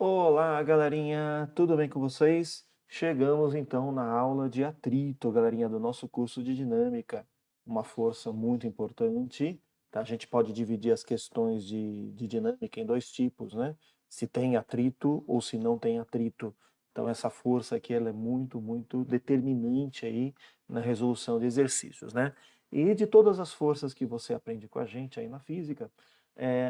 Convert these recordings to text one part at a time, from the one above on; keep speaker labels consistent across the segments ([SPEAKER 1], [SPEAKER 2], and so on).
[SPEAKER 1] Olá, galerinha, tudo bem com vocês? Chegamos então na aula de atrito, galerinha, do nosso curso de dinâmica. Uma força muito importante, tá? A gente pode dividir as questões de dinâmica em dois tipos, né? Se tem atrito ou se não tem atrito. Então, essa força aqui ela é muito determinante aí na resolução de exercícios, né? E de todas as forças que você aprende com a gente aí na física,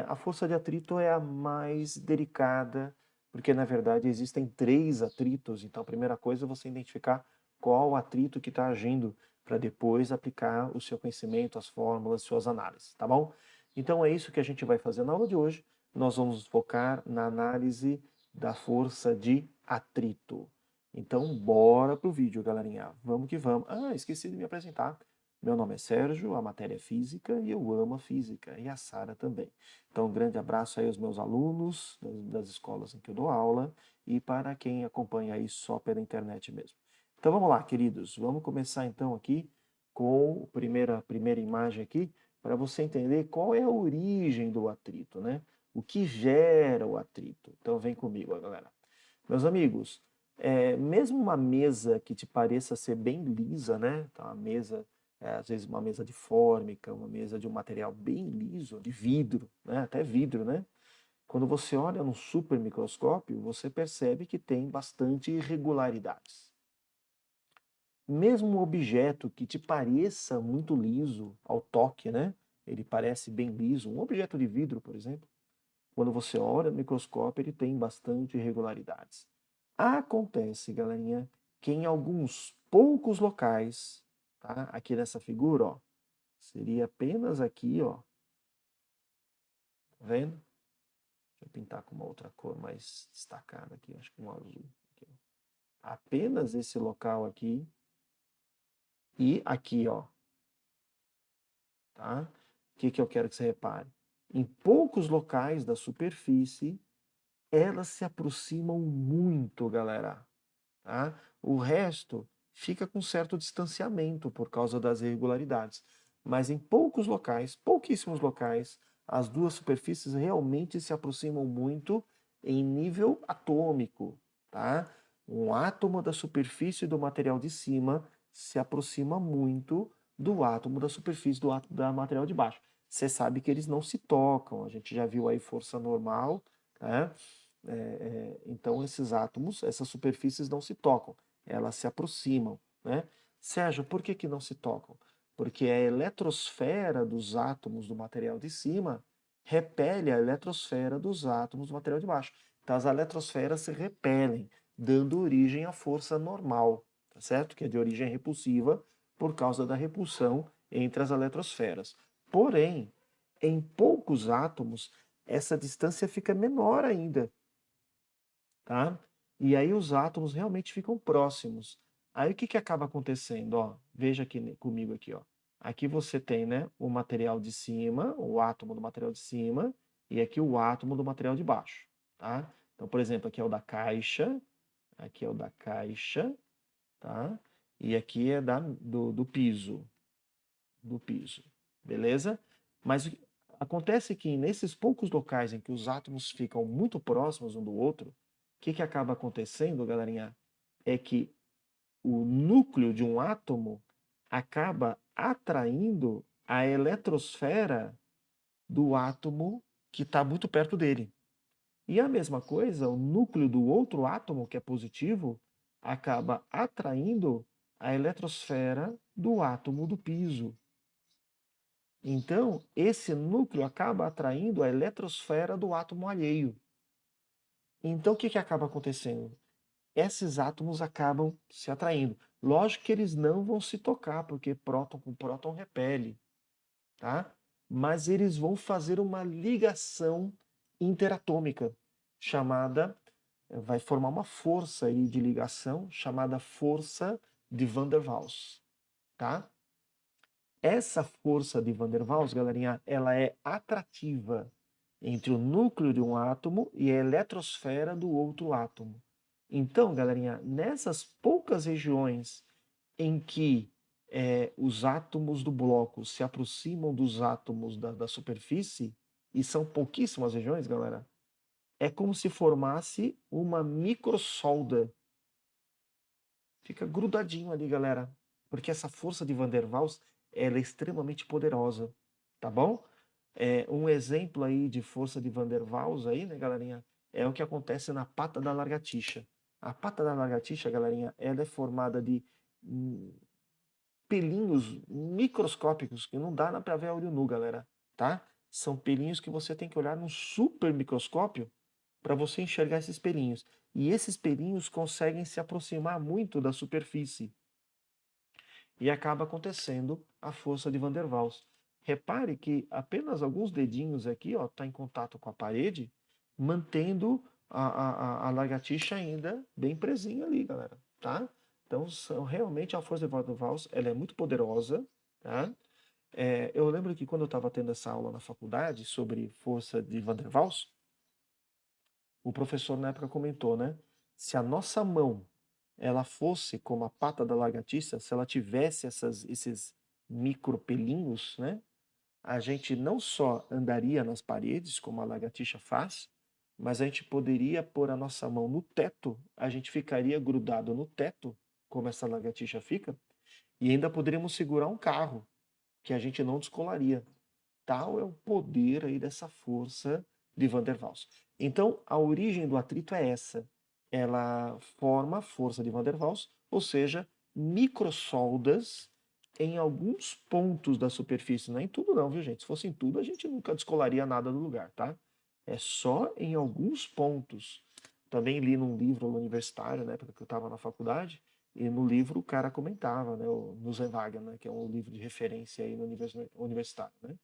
[SPEAKER 1] a força de atrito é a mais delicada porque na verdade existem três atritos, então a primeira coisa é você identificar qual atrito que está agindo para depois aplicar o seu conhecimento, as fórmulas, suas análises, tá bom? Então é isso que a gente vai fazer na aula de hoje. Nós vamos focar na análise da força de atrito. Então bora pro vídeo, galerinha. Vamos que vamos. Ah, esqueci de me apresentar. Meu nome é Sérgio, a matéria é física e eu amo a física, e a Sara também. Então, um grande abraço aí aos meus alunos das escolas em que eu dou aula e para quem acompanha aí só pela internet mesmo. Então, vamos lá, queridos. Vamos começar então aqui com a primeira imagem aqui para você entender qual é a origem do atrito, né? O que gera o atrito. Então, vem comigo, galera. Meus amigos, mesmo uma mesa que te pareça ser bem lisa, né? Então, a mesa às vezes uma mesa de fórmica, uma mesa de um material bem liso, de vidro, né? Até vidro, né? Quando você olha no super microscópio, você percebe que tem bastante irregularidades. Mesmo um objeto que te pareça muito liso ao toque, né? Ele parece bem liso, um objeto de vidro, por exemplo, quando você olha no microscópio, ele tem bastante irregularidades. Acontece, galerinha, que em alguns poucos locais, tá? Aqui nessa figura, ó, seria apenas aqui, ó. Tá vendo? Deixa eu pintar com uma outra cor mais destacada aqui, acho que um azul. Aqui, ó. Apenas esse local aqui e aqui, ó. Tá? O que eu quero que você repare? Em poucos locais da superfície, elas se aproximam muito, galera. Tá? O resto fica com certo distanciamento por causa das irregularidades. Mas em poucos locais, pouquíssimos locais, as duas superfícies realmente se aproximam muito em nível atômico. Tá? Um átomo da superfície do material de cima se aproxima muito do átomo da superfície do átomo da material de baixo. Você sabe que eles não se tocam, a gente já viu aí força normal, né? Então esses átomos, essas superfícies não se tocam, elas se aproximam, né? Sérgio, por que não se tocam? Porque a eletrosfera dos átomos do material de cima repele a eletrosfera dos átomos do material de baixo. Então as eletrosferas se repelem, dando origem à força normal, tá certo? Que é de origem repulsiva por causa da repulsão entre as eletrosferas. Porém, em poucos átomos, essa distância fica menor ainda, tá? E aí os átomos realmente ficam próximos. Aí o que acaba acontecendo? Ó, veja aqui comigo aqui, ó. Aqui você tem, né, o material de cima, o átomo do material de cima, e aqui o átomo do material de baixo, tá? Então, por exemplo, aqui é o da caixa, aqui é o da caixa, tá? E aqui é do piso, beleza? Mas acontece que nesses poucos locais em que os átomos ficam muito próximos um do outro, o que acaba acontecendo, galerinha, é que o núcleo de um átomo acaba atraindo a eletrosfera do átomo que está muito perto dele. E a mesma coisa, o núcleo do outro átomo, que é positivo, acaba atraindo a eletrosfera do átomo do piso. Então, esse núcleo acaba atraindo a eletrosfera do átomo alheio. Então, o que acaba acontecendo? Esses átomos acabam se atraindo. Lógico que eles não vão se tocar, porque próton com próton repele, tá? Mas eles vão fazer uma ligação interatômica, chamada, vai formar uma força aí de ligação, chamada força de Van der Waals, tá? Essa força de Van der Waals, galerinha, ela é atrativa entre o núcleo de um átomo e a eletrosfera do outro átomo. Então, galerinha, nessas poucas regiões em que os átomos do bloco se aproximam dos átomos da superfície, e são pouquíssimas regiões, galera, é como se formasse uma microsolda. Fica grudadinho ali, galera. Porque essa força de Van der Waals, ela é extremamente poderosa, tá bom? Um exemplo aí de força de Van der Waals aí, né, galerinha, é o que acontece na pata da lagartixa. A pata da lagartixa, galerinha, ela é formada de hum, pelinhos microscópicos que não dá para ver a olho nu, galera, tá? São pelinhos que você tem que olhar num super microscópio para você enxergar esses pelinhos. E esses pelinhos conseguem se aproximar muito da superfície. E acaba acontecendo a força de Van der Waals. Repare que apenas alguns dedinhos aqui está em contato com a parede, mantendo a lagartixa ainda bem presinha ali, galera. Tá? Então, realmente a força de Van der Waals ela é muito poderosa. Tá? Eu lembro que quando eu estava tendo essa aula na faculdade sobre força de Van der Waals, o professor na época comentou, né? Se a nossa mão ela fosse como a pata da lagartixa, se ela tivesse esses micropelinhos, né? A gente não só andaria nas paredes, como a lagartixa faz, mas a gente poderia pôr a nossa mão no teto, a gente ficaria grudado no teto, como essa lagartixa fica, e ainda poderíamos segurar um carro, que a gente não descolaria. Tal é o poder aí dessa força de Van der Waals. Então, a origem do atrito é essa. Ela forma a força de Van der Waals, ou seja, microsoldas em alguns pontos da superfície. Não é em tudo não, viu gente? Se fosse em tudo, a gente nunca descolaria nada do lugar, tá? É só em alguns pontos. Também li num livro universitário, na época que eu estava na faculdade, e no livro o cara comentava, né, o Nussbaum, né, que é um livro de referência aí no universitário, né?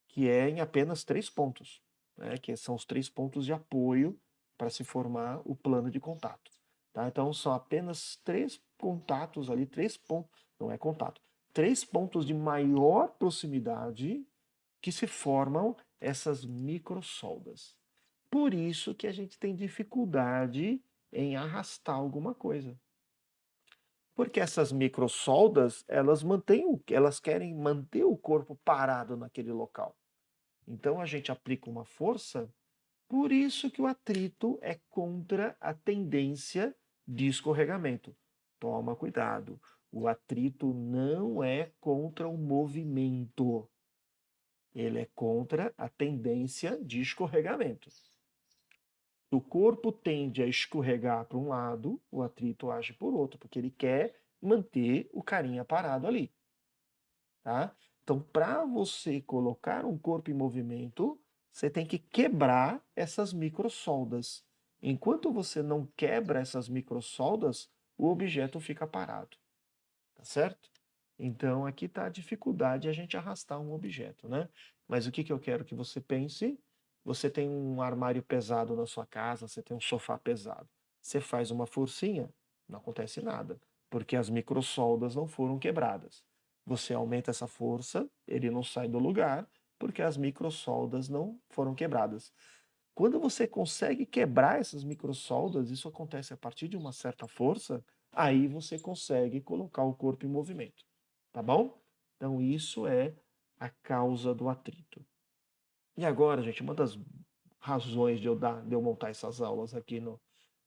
[SPEAKER 1] Que é em apenas 3 pontos, né? Que são os 3 pontos de apoio para se formar o plano de contato. Tá? Então são apenas 3 contatos ali, 3 pontos, não é contato, 3 pontos de maior proximidade que se formam essas microsoldas. Por isso que a gente tem dificuldade em arrastar alguma coisa. Porque essas microsoldas, elas querem manter o corpo parado naquele local. Então a gente aplica uma força, por isso que o atrito é contra a tendência de escorregamento. Toma cuidado, o atrito não é contra o movimento, ele é contra a tendência de escorregamento. Se o corpo tende a escorregar para um lado, o atrito age por outro, porque ele quer manter o carinha parado ali. Tá? Então, para você colocar um corpo em movimento, você tem que quebrar essas microsoldas. Enquanto você não quebra essas microsoldas, o objeto fica parado. Tá certo? Então, aqui está a dificuldade de a gente arrastar um objeto, né? Mas o que, que eu quero que você pense? Você tem um armário pesado na sua casa, você tem um sofá pesado. Você faz uma forcinha, não acontece nada, porque as microsoldas não foram quebradas. Você aumenta essa força, ele não sai do lugar, porque as microsoldas não foram quebradas. Quando você consegue quebrar essas microsoldas, isso acontece a partir de uma certa força, aí você consegue colocar o corpo em movimento, tá bom? Então isso é a causa do atrito. E agora, gente, uma das razões de eu montar essas aulas aqui no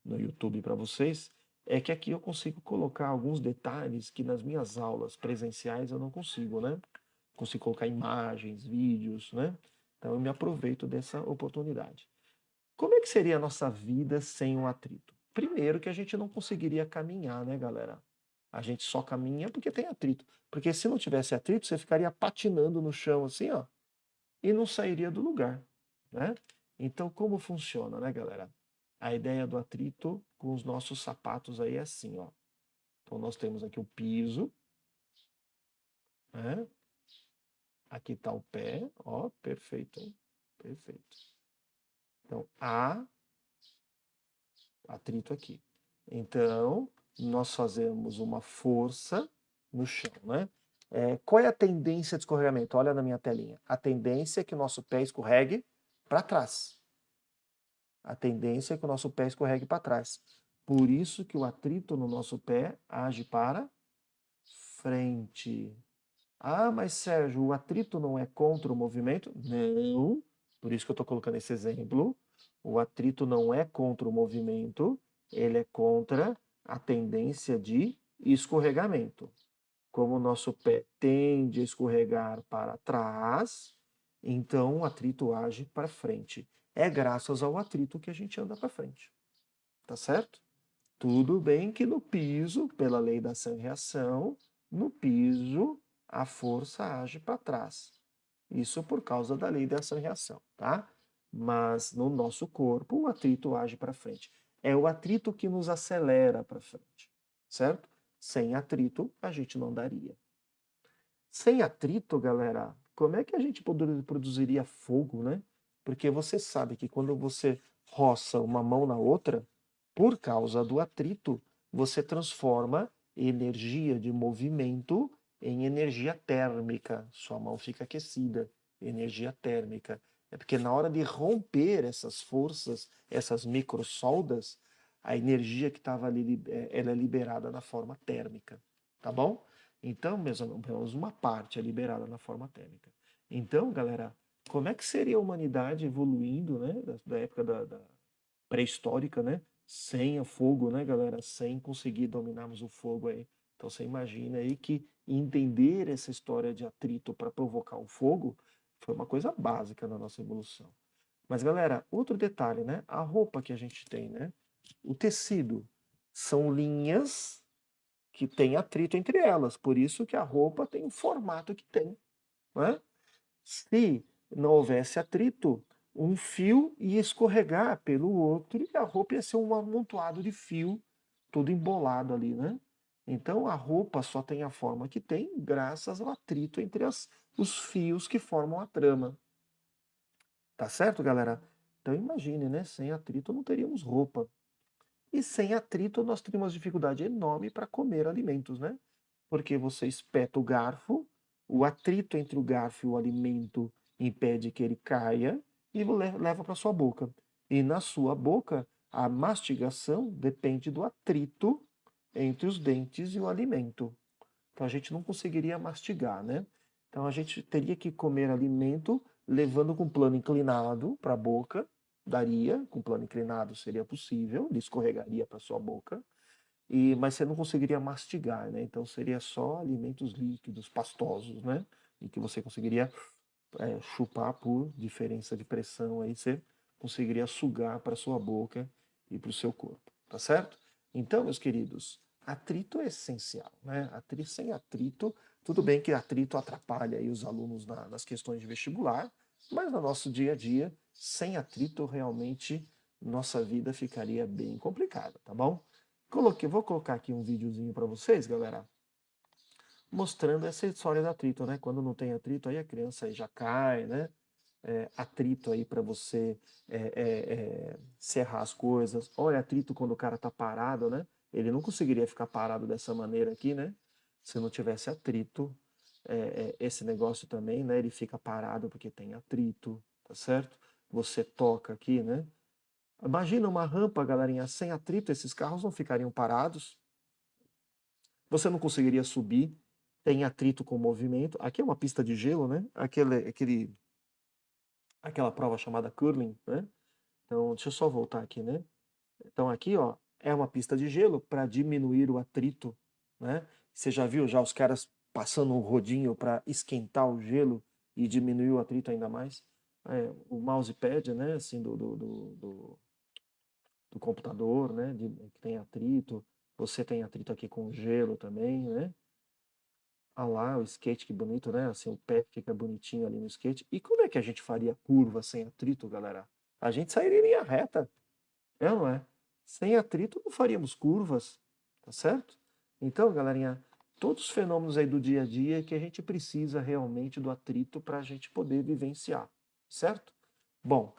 [SPEAKER 1] YouTube para vocês é que aqui eu consigo colocar alguns detalhes que nas minhas aulas presenciais eu não consigo, né? Consigo colocar imagens, vídeos, né? Então eu me aproveito dessa oportunidade. Como é que seria a nossa vida sem o atrito? Primeiro que a gente não conseguiria caminhar, né, galera? A gente só caminha porque tem atrito. Porque se não tivesse atrito, você ficaria patinando no chão assim, ó, e não sairia do lugar, né? Então, como funciona, né, galera? A ideia do atrito com os nossos sapatos aí é assim, ó. Então, nós temos aqui o piso, né? Aqui está o pé, ó, perfeito, hein? Perfeito. Então, há atrito aqui. Então, nós fazemos uma força no chão, né? Qual é a tendência de escorregamento? Olha na minha telinha. A tendência é que o nosso pé escorregue para trás. A tendência é que o nosso pé escorregue para trás. Por isso que o atrito no nosso pé age para frente. Ah, mas Sérgio, o atrito não é contra o movimento? Não. Por isso que eu estou colocando esse exemplo. O atrito não é contra o movimento, ele é contra a tendência de escorregamento. Como o nosso pé tende a escorregar para trás, então o atrito age para frente. É graças ao atrito que a gente anda para frente. Tá certo? Tudo bem que no piso, pela lei da ação e reação, no piso a força age para trás. Isso por causa da lei da ação e reação, tá? Mas no nosso corpo o atrito age para frente. É o atrito que nos acelera para frente, certo? Sem atrito a gente não daria. Sem atrito, galera, como é que a gente produziria fogo, né? Porque você sabe que quando você roça uma mão na outra, por causa do atrito, você transforma energia de movimento em energia térmica. Sua mão fica aquecida, energia térmica. É porque na hora de romper essas forças, essas microsoldas, a energia que estava ali, ela é liberada na forma térmica, tá bom? Então, menos uma parte é liberada na forma térmica. Então, galera, como é que seria a humanidade evoluindo, né, da época da pré-histórica, né, sem o fogo, né, galera, sem conseguir dominarmos o fogo aí. Então, você imagina aí que entender essa história de atrito para provocar o fogo foi uma coisa básica na nossa evolução. Mas, galera, outro detalhe, né, a roupa que a gente tem, né, o tecido são linhas que tem atrito entre elas. Por isso que a roupa tem o formato que tem. Né? Se não houvesse atrito, um fio ia escorregar pelo outro e a roupa ia ser um amontoado de fio, todo embolado ali, né? Então a roupa só tem a forma que tem graças ao atrito entre os fios que formam a trama. Tá certo, galera? Então imagine, né? Sem atrito não teríamos roupa. E sem atrito nós teríamos dificuldade enorme para comer alimentos, né? Porque você espeta o garfo, o atrito entre o garfo e o alimento impede que ele caia e leva para sua boca. E na sua boca, a mastigação depende do atrito entre os dentes e o alimento. Então a gente não conseguiria mastigar, né? Então a gente teria que comer alimento levando com plano inclinado para a boca, daria, com plano inclinado seria possível, ele escorregaria para sua boca, mas você não conseguiria mastigar, né? Então seria só alimentos líquidos, pastosos, né? E que você conseguiria chupar por diferença de pressão, aí você conseguiria sugar para sua boca e para o seu corpo, tá certo? Então, meus queridos, atrito é essencial, né? Sem atrito, tudo bem que atrito atrapalha aí os alunos nas questões de vestibular, mas no nosso dia a dia, sem atrito, realmente nossa vida ficaria bem complicada, tá bom? Vou colocar aqui um videozinho para vocês, galera, mostrando essa história do atrito, né? Quando não tem atrito, aí a criança aí já cai, né? Atrito aí para você serrar as coisas. Olha, atrito quando o cara tá parado, né? Ele não conseguiria ficar parado dessa maneira aqui, né? Se não tivesse atrito. Esse negócio também, né? Ele fica parado porque tem atrito, tá certo? Você toca aqui, né? Imagina uma rampa, galerinha, sem atrito, esses carros não ficariam parados. Você não conseguiria subir, tem atrito com o movimento. Aqui é uma pista de gelo, né? Aquela prova chamada curling, né? Então, deixa eu só voltar aqui, né? Então, aqui, ó, é uma pista de gelo para diminuir o atrito, né? Você já viu já os caras passando um rodinho para esquentar o gelo e diminuir o atrito ainda mais? O mousepad, né? Assim, do computador, né? Que tem atrito. Você tem atrito aqui com gelo também, né? Ah lá, o skate, que bonito, né? Assim, o pé fica bonitinho ali no skate. E como é que a gente faria curva sem atrito, galera? A gente sairia em linha reta, é ou não é? Sem atrito não faríamos curvas, tá certo? Então, galerinha, todos os fenômenos aí do dia a dia que a gente precisa realmente do atrito para a gente poder vivenciar, certo? Bom,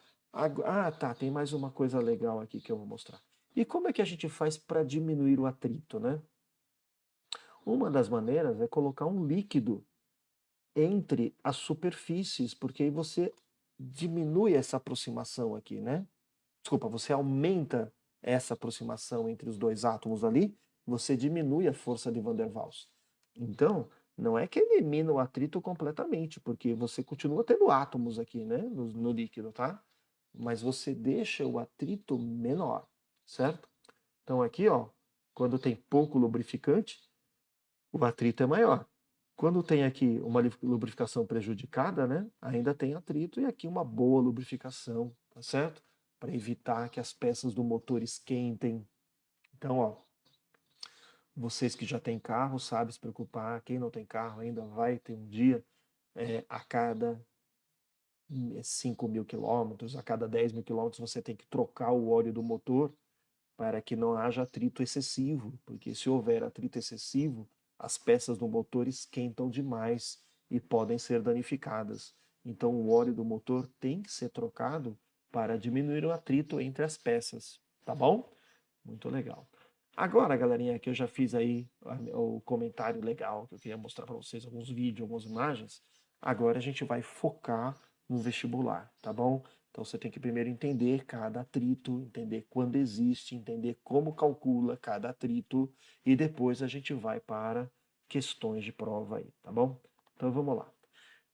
[SPEAKER 1] tá, tem mais uma coisa legal aqui que eu vou mostrar. E como é que a gente faz para diminuir o atrito, né? Uma das maneiras é colocar um líquido entre as superfícies, porque aí você diminui essa aproximação aqui, né? Desculpa, você aumenta essa aproximação entre os dois átomos ali, você diminui a força de Van der Waals. Então, não é que elimina o atrito completamente, porque você continua tendo átomos aqui, né, no líquido, tá? mas você deixa o atrito menor, certo? Então aqui, ó, quando tem pouco lubrificante, o atrito é maior. Quando tem aqui uma lubrificação prejudicada, né, ainda tem atrito e aqui uma boa lubrificação, tá certo? Para evitar que as peças do motor esquentem. Então, ó, vocês que já têm carro sabem se preocupar. Quem não tem carro ainda vai ter um dia a cada 5 mil quilômetros, a cada 10 mil quilômetros você tem que trocar o óleo do motor para que não haja atrito excessivo, porque se houver atrito excessivo, as peças do motor esquentam demais e podem ser danificadas. Então o óleo do motor tem que ser trocado para diminuir o atrito entre as peças, tá bom? Muito legal. Agora, galerinha, que eu já fiz aí o comentário legal, que eu queria mostrar para vocês alguns vídeos, algumas imagens, agora a gente vai focar no vestibular, tá bom? Então você tem que primeiro entender cada atrito, entender quando existe, entender como calcula cada atrito e depois a gente vai para questões de prova aí, tá bom? Então vamos lá.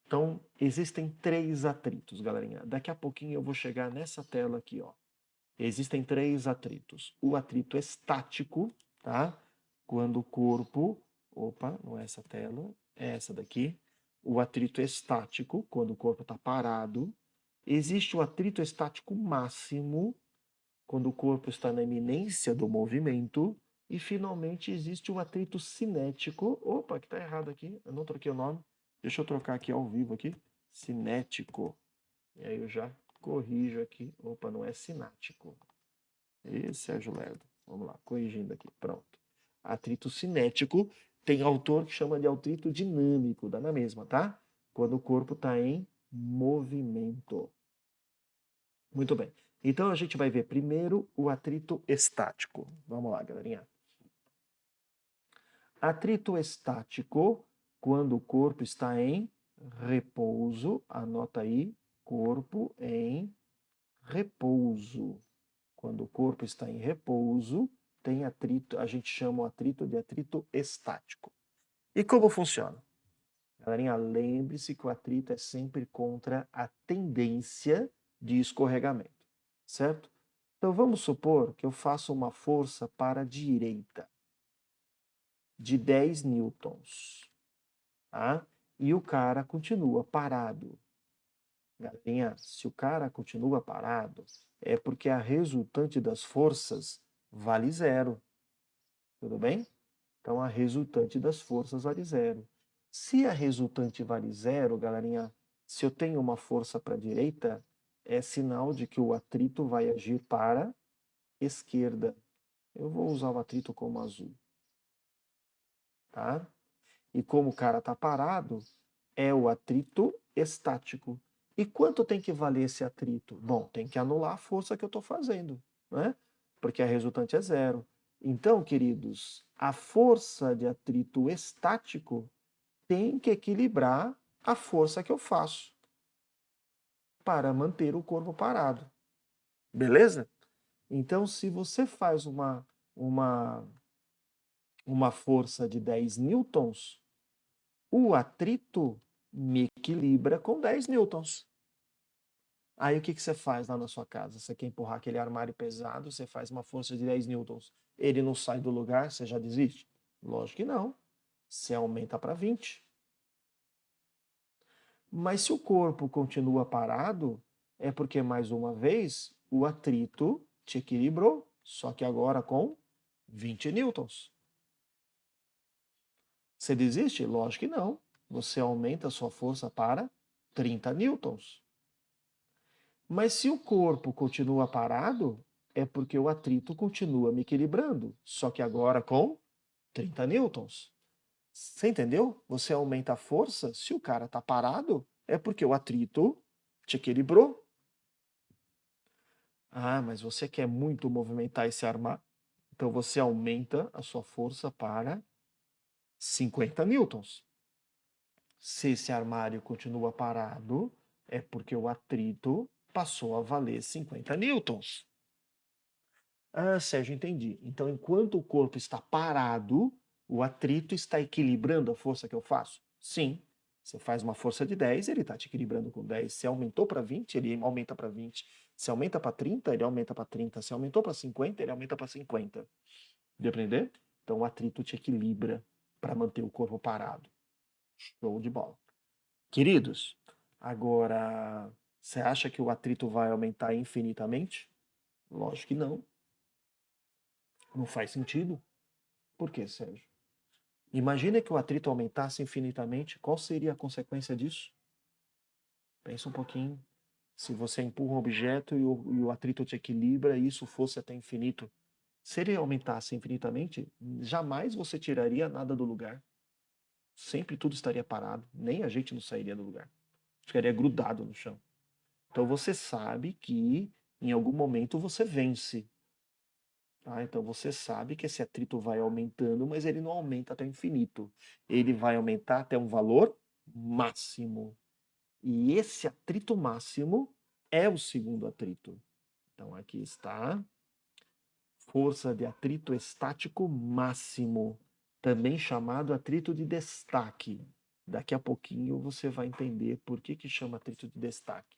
[SPEAKER 1] Então, existem 3 atritos, galerinha. Daqui a pouquinho eu vou chegar nessa tela aqui, ó. Existem 3 atritos. O atrito estático, tá? Quando o corpo, opa, não é essa tela, é essa daqui. O atrito estático, quando o corpo está parado. Existe o atrito estático máximo, quando o corpo está na iminência do movimento. E, finalmente, existe o atrito cinético. Opa, que está errado aqui, eu não troquei o nome. Deixa eu trocar aqui ao vivo aqui. Cinético. E aí eu já corrijo aqui. Opa, não é cinático. E Sérgio Lerdo. Vamos lá, corrigindo aqui. Pronto. Atrito cinético tem autor que chama de atrito dinâmico, dá na mesma, tá? Quando o corpo está em movimento. Muito bem. Então a gente vai ver primeiro o atrito estático. Vamos lá, galerinha. Atrito estático, quando o corpo está em repouso, anota aí, corpo em repouso. Quando o corpo está em repouso, tem atrito, a gente chama o atrito de atrito estático. E como funciona? Galerinha, lembre-se que o atrito é sempre contra a tendência de escorregamento, certo? Então vamos supor que eu faço uma força para a direita de 10 newtons, tá? E o cara continua parado. Galerinha, se o cara continua parado, é porque a resultante das forças vale zero. Tudo bem? Então a resultante das forças vale zero. Se a resultante vale zero, galerinha, se eu tenho uma força para a direita, é sinal de que o atrito vai agir para a esquerda. Eu vou usar o atrito como azul. Tá? E como o cara está parado, é o atrito estático. E quanto tem que valer esse atrito? Bom, tem que anular a força que eu estou fazendo, né? Porque a resultante é zero. Então, queridos, a força de atrito estático tem que equilibrar a força que eu faço para manter o corpo parado. Beleza? Então, se você faz uma, uma força de 10 newtons, o atrito me equilibra com 10 newtons. Aí o que você faz lá na sua casa? Você quer empurrar aquele armário pesado, você faz uma força de 10 newtons. Ele não sai do lugar, você já desiste? Lógico que não. Você aumenta para 20. Mas se o corpo continua parado, é porque, mais uma vez, o atrito te equilibrou, só que agora com 20 newtons. Você desiste? Lógico que não. Você aumenta a sua força para 30 newtons. Mas se o corpo continua parado, é porque o atrito continua me equilibrando, só que agora com 30 newtons. Você entendeu? Você aumenta a força, se o cara está parado, é porque o atrito te equilibrou. Ah, mas você quer muito movimentar esse armário, então você aumenta a sua força para 50 newtons. Se esse armário continua parado, é porque o atrito passou a valer 50 newtons. Ah, Sérgio, entendi. Então, enquanto o corpo está parado, o atrito está equilibrando a força que eu faço? Sim. Você faz uma força de 10, ele está te equilibrando com 10. Se aumentou para 20, ele aumenta para 20. Se aumenta para 30, ele aumenta para 30. Se aumentou para 50, ele aumenta para 50. Deu para entender? Então o atrito te equilibra para manter o corpo parado. Show de bola. Queridos, agora, você acha que o atrito vai aumentar infinitamente? Lógico que não. Não faz sentido. Por quê, Sérgio? Imagina que o atrito aumentasse infinitamente, qual seria a consequência disso? Pensa um pouquinho. Se você empurra um objeto e o atrito te equilibra e isso fosse até infinito, se ele aumentasse infinitamente, jamais você tiraria nada do lugar. Sempre tudo estaria parado, nem a gente não sairia do lugar. Ficaria grudado no chão. Então você sabe que em algum momento você vence. Tá? Então você sabe que esse atrito vai aumentando, mas ele não aumenta até o infinito. Ele vai aumentar até um valor máximo. E esse atrito máximo é o segundo atrito. Então aqui está. Força de atrito estático máximo, também chamado atrito de destaque. Daqui a pouquinho você vai entender por que chama atrito de destaque.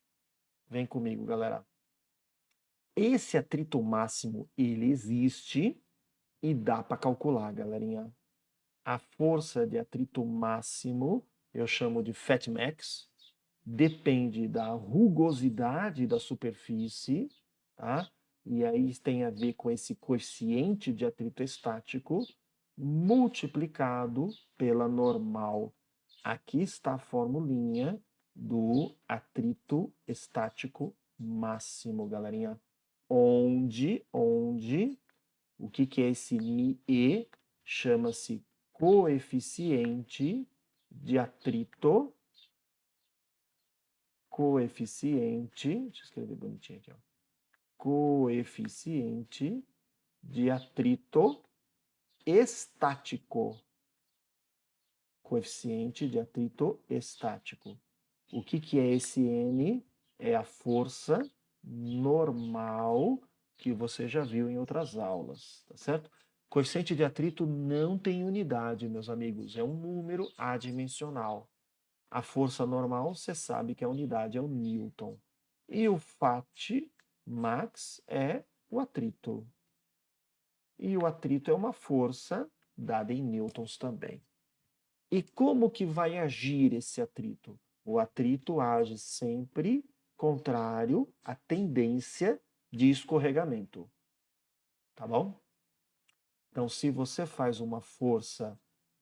[SPEAKER 1] Vem comigo, galera. Esse atrito máximo, ele existe e dá para calcular, galerinha. A força de atrito máximo, eu chamo de Fatmax, depende da rugosidade da superfície, tá? E aí tem a ver com esse quociente de atrito estático multiplicado pela normal. Aqui está a formulinha do atrito estático máximo, galerinha. Onde o que é esse μe? Chama-se coeficiente de atrito. Deixa eu escrever bonitinho aqui, ó. Coeficiente de atrito estático. Coeficiente de atrito estático. O que é esse N? É a força normal que você já viu em outras aulas, tá certo? Coeficiente de atrito não tem unidade, meus amigos, é um número adimensional. A força normal, você sabe que a unidade é o Newton. E o Fat max é o atrito. E o atrito é uma força dada em newtons também. E como que vai agir esse atrito? O atrito age sempre contrário à tendência de escorregamento. Tá bom? Então, se você faz uma força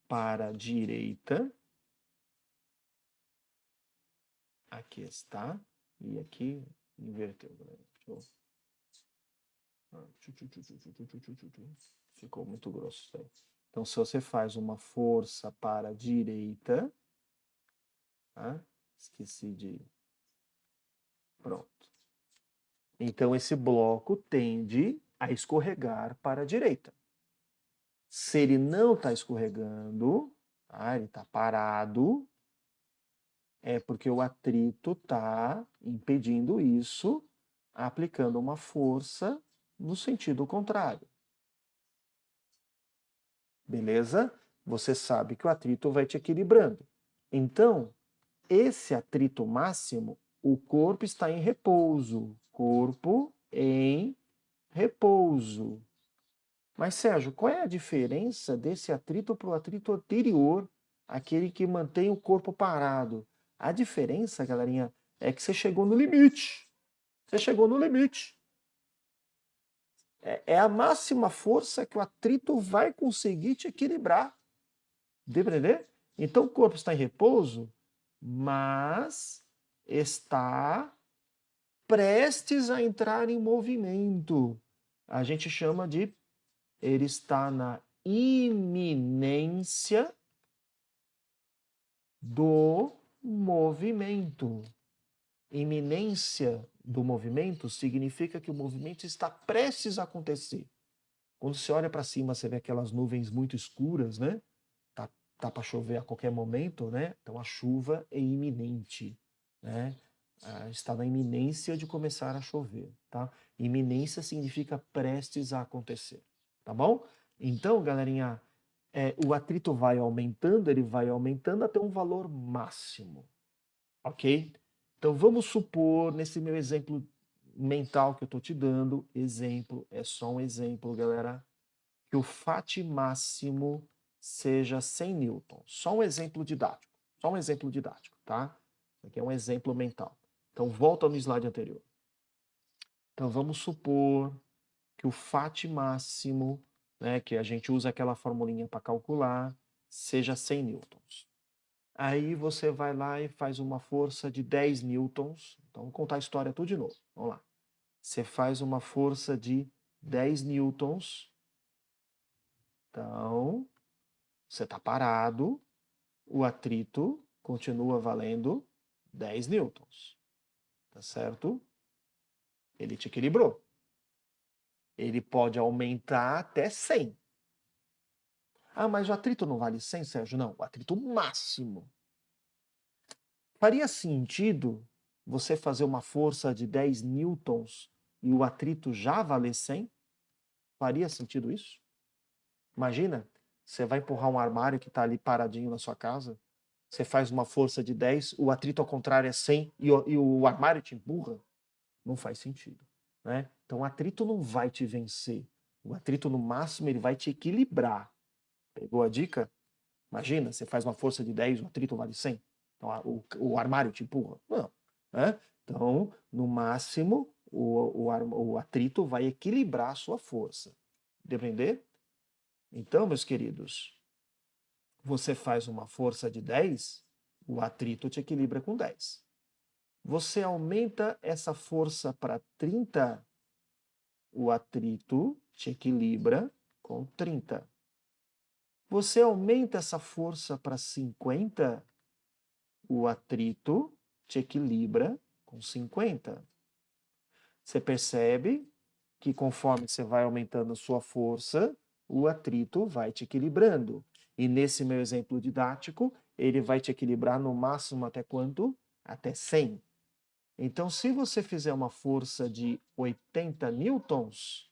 [SPEAKER 1] para a direita, aqui está, e aqui inverteu, galera. Ficou muito grosso isso aí. Então, se você faz uma força para a direita, tá? Esqueci de... Pronto. Então, esse bloco tende a escorregar para a direita. Se ele não está escorregando, tá? Ele está parado, é porque o atrito está impedindo isso, aplicando uma força no sentido contrário. Beleza? Você sabe que o atrito vai te equilibrando. Então, esse atrito máximo, o corpo está em repouso. Corpo em repouso. Mas, Sérgio, qual é a diferença desse atrito para o atrito anterior, aquele que mantém o corpo parado? A diferença, galerinha, é que você chegou no limite. Você chegou no limite. É a máxima força que o atrito vai conseguir te equilibrar. Deu para entender? Então o corpo está em repouso, mas está prestes a entrar em movimento. A gente chama de ele está na iminência do movimento. Iminência do movimento significa que o movimento está prestes a acontecer. Quando você olha para cima, você vê aquelas nuvens muito escuras, né? Tá para chover a qualquer momento, né? Então a chuva é iminente, né? Está na iminência de começar a chover, tá? Iminência significa prestes a acontecer, tá bom? Então, galerinha, o atrito vai aumentando, ele vai aumentando até um valor máximo, ok? Então vamos supor, nesse meu exemplo mental que eu estou te dando, exemplo, é só um exemplo, galera, que o FAT máximo seja 100 newtons. Só um exemplo didático, tá? Isso aqui é um exemplo mental. Então volta no slide anterior. Então vamos supor que o FAT máximo, né, que a gente usa aquela formulinha para calcular, seja 100 newtons. Aí você vai lá e faz uma força de 10 newtons. Então, vamos contar a história tudo de novo. Vamos lá. Você faz uma força de 10 newtons. Então, você está parado. O atrito continua valendo 10 newtons. Tá certo? Ele te equilibrou. Ele pode aumentar até 100. Ah, mas o atrito não vale 100, Sérgio? Não, o atrito máximo. Faria sentido você fazer uma força de 10 newtons e o atrito já valer 100? Faria sentido isso? Imagina, você vai empurrar um armário que está ali paradinho na sua casa, você faz uma força de 10, o atrito ao contrário é 100 e o armário te empurra? Não faz sentido, né? Então o atrito não vai te vencer. O atrito no máximo ele vai te equilibrar. Pegou a dica? Imagina, você faz uma força de 10, o atrito vale 100. Então, o armário te empurra? Não. Né? Então, no máximo, o atrito vai equilibrar a sua força. Depender? Então, meus queridos, você faz uma força de 10, o atrito te equilibra com 10. Você aumenta essa força para 30, o atrito te equilibra com 30. Você aumenta essa força para 50, o atrito te equilibra com 50. Você percebe que conforme você vai aumentando a sua força, o atrito vai te equilibrando. E nesse meu exemplo didático, ele vai te equilibrar no máximo até quanto? Até 100. Então, se você fizer uma força de 80 newtons,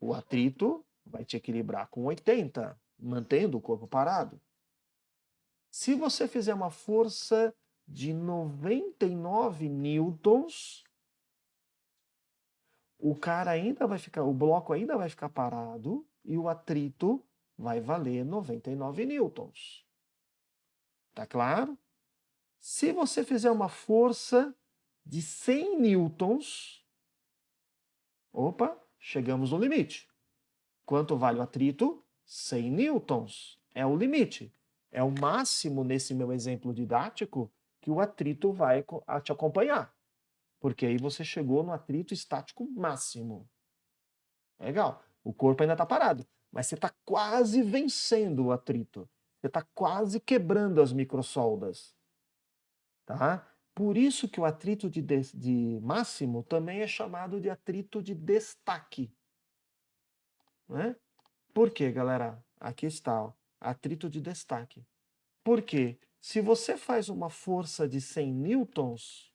[SPEAKER 1] o atrito vai te equilibrar com 80, mantendo o corpo parado. Se você fizer uma força de 99 newtons, o bloco ainda vai ficar parado e o atrito vai valer 99 newtons. Tá claro? Se você fizer uma força de 100 newtons, opa, chegamos no limite. Quanto vale o atrito? 100 newtons. É o limite. É o máximo, nesse meu exemplo didático, que o atrito vai te acompanhar. Porque aí você chegou no atrito estático máximo. Legal. O corpo ainda está parado, mas você está quase vencendo o atrito. Você está quase quebrando as microsoldas. Tá? Por isso que o atrito de máximo também é chamado de atrito de destaque. Né? Por quê, galera? Aqui está, ó, atrito de destaque. Por quê? Se você faz uma força de 100 newtons,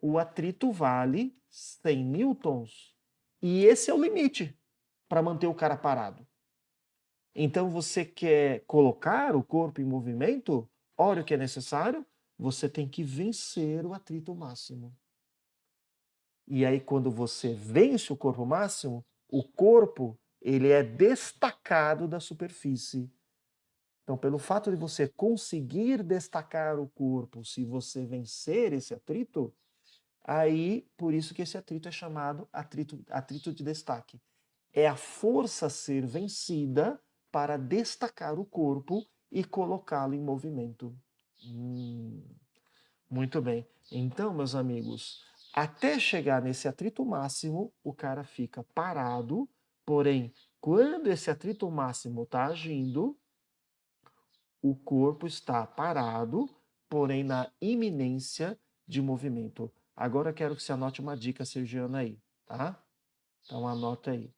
[SPEAKER 1] o atrito vale 100 newtons. E esse é o limite para manter o cara parado. Então, você quer colocar o corpo em movimento? Olha o que é necessário. Você tem que vencer o atrito máximo. E aí, quando você vence o corpo máximo, o corpo ele é destacado da superfície. Então, pelo fato de você conseguir destacar o corpo, se você vencer esse atrito, aí, por isso que esse atrito é chamado atrito de destaque. É a força a ser vencida para destacar o corpo e colocá-lo em movimento. Muito bem. Então, meus amigos, até chegar nesse atrito máximo, o cara fica parado, porém, quando esse atrito máximo está agindo, o corpo está parado, porém na iminência de movimento. Agora eu quero que você anote uma dica, Sergiana, aí, tá? Então anota aí.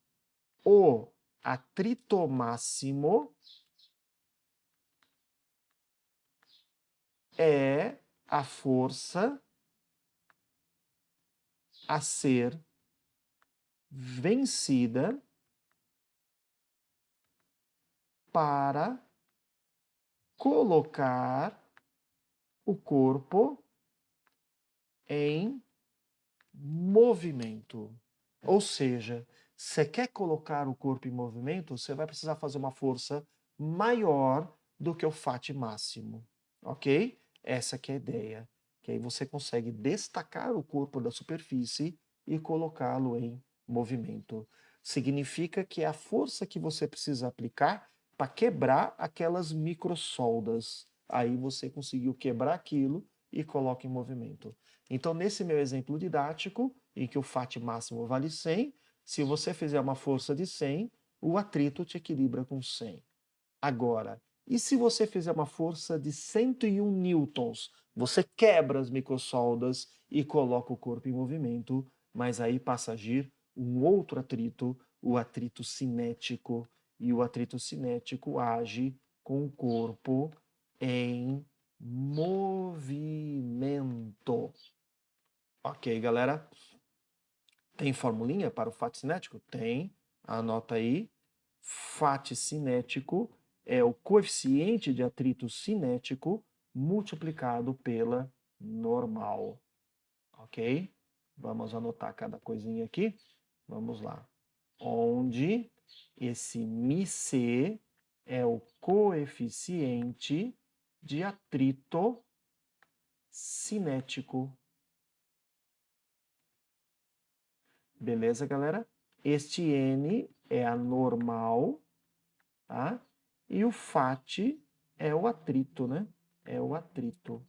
[SPEAKER 1] O atrito máximo é a força a ser vencida para colocar o corpo em movimento. Ou seja, você quer colocar o corpo em movimento, você vai precisar fazer uma força maior do que o Fat máximo, ok? Essa que é a ideia. Que aí você consegue destacar o corpo da superfície e colocá-lo em movimento. Significa que é a força que você precisa aplicar para quebrar aquelas microsoldas. Aí você conseguiu quebrar aquilo e coloca em movimento. Então, nesse meu exemplo didático, em que o Fat máximo vale 100, se você fizer uma força de 100, o atrito te equilibra com 100. Agora, e se você fizer uma força de 101 newtons? Você quebra as microsoldas e coloca o corpo em movimento, mas aí passa a agir um outro atrito, o atrito cinético. E o atrito cinético age com o corpo em movimento. Ok, galera? Tem formulinha para o fato cinético? Tem. Anota aí. Fato cinético é o coeficiente de atrito cinético multiplicado pela normal. Ok? Vamos anotar cada coisinha aqui. Vamos lá. Onde esse μc é o coeficiente de atrito cinético. Beleza, galera? Este N é a normal, tá? E o FAT é o atrito, né? É o atrito.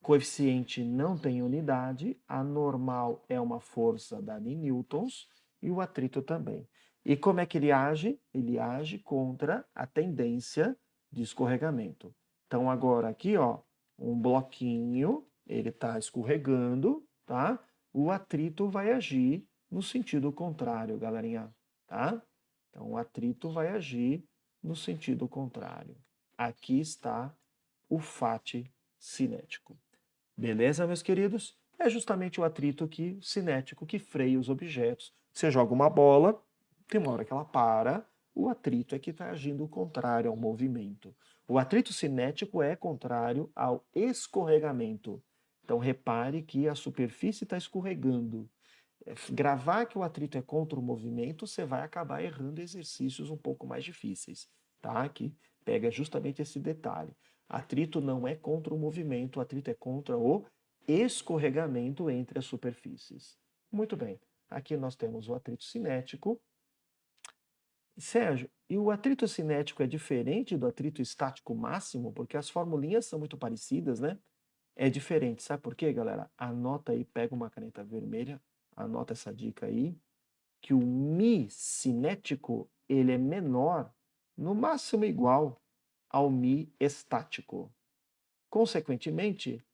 [SPEAKER 1] Coeficiente não tem unidade, a normal é uma força dada em newtons e o atrito também. E como é que ele age? Ele age contra a tendência de escorregamento. Então agora aqui, ó, um bloquinho, ele está escorregando, tá? O atrito vai agir no sentido contrário, galerinha, tá? Então o atrito vai agir no sentido contrário. Aqui está o FAT cinético. Beleza, meus queridos? É justamente o atrito cinético que freia os objetos. Você joga uma bola, tem uma hora que ela para, o atrito é que está agindo contrário ao movimento. O atrito cinético é contrário ao escorregamento. Então repare que a superfície está escorregando. Gravar que o atrito é contra o movimento, você vai acabar errando exercícios um pouco mais difíceis, tá? Que pega justamente esse detalhe. Atrito não é contra o movimento, atrito é contra o escorregamento entre as superfícies. Muito bem, aqui nós temos o atrito cinético. Sérgio, e o atrito cinético é diferente do atrito estático máximo? Porque as formulinhas são muito parecidas, né? É diferente, sabe por quê, galera? Anota aí, pega uma caneta vermelha, anota essa dica aí, que o Mi cinético, ele é menor, no máximo igual ao Mi estático. Consequentemente,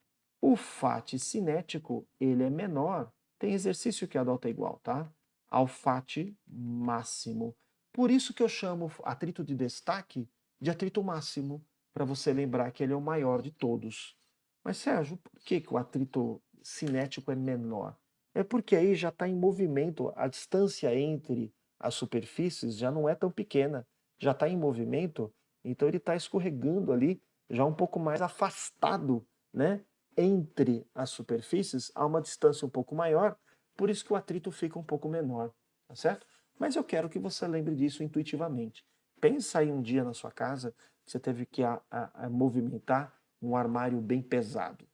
[SPEAKER 1] o Fat cinético, ele é menor, tem exercício que a dota é igual, tá? Ao Fat máximo. Por isso que eu chamo atrito de destaque de atrito máximo, para você lembrar que ele é o maior de todos. Mas, Sérgio, por que o atrito cinético é menor? É porque aí já está em movimento, a distância entre as superfícies já não é tão pequena, já está em movimento, então ele está escorregando ali, já um pouco mais afastado, né? Entre as superfícies há uma distância um pouco maior, por isso que o atrito fica um pouco menor, tá certo? Mas eu quero que você lembre disso intuitivamente. Pensa aí um dia na sua casa que você teve que movimentar um armário bem pesado. O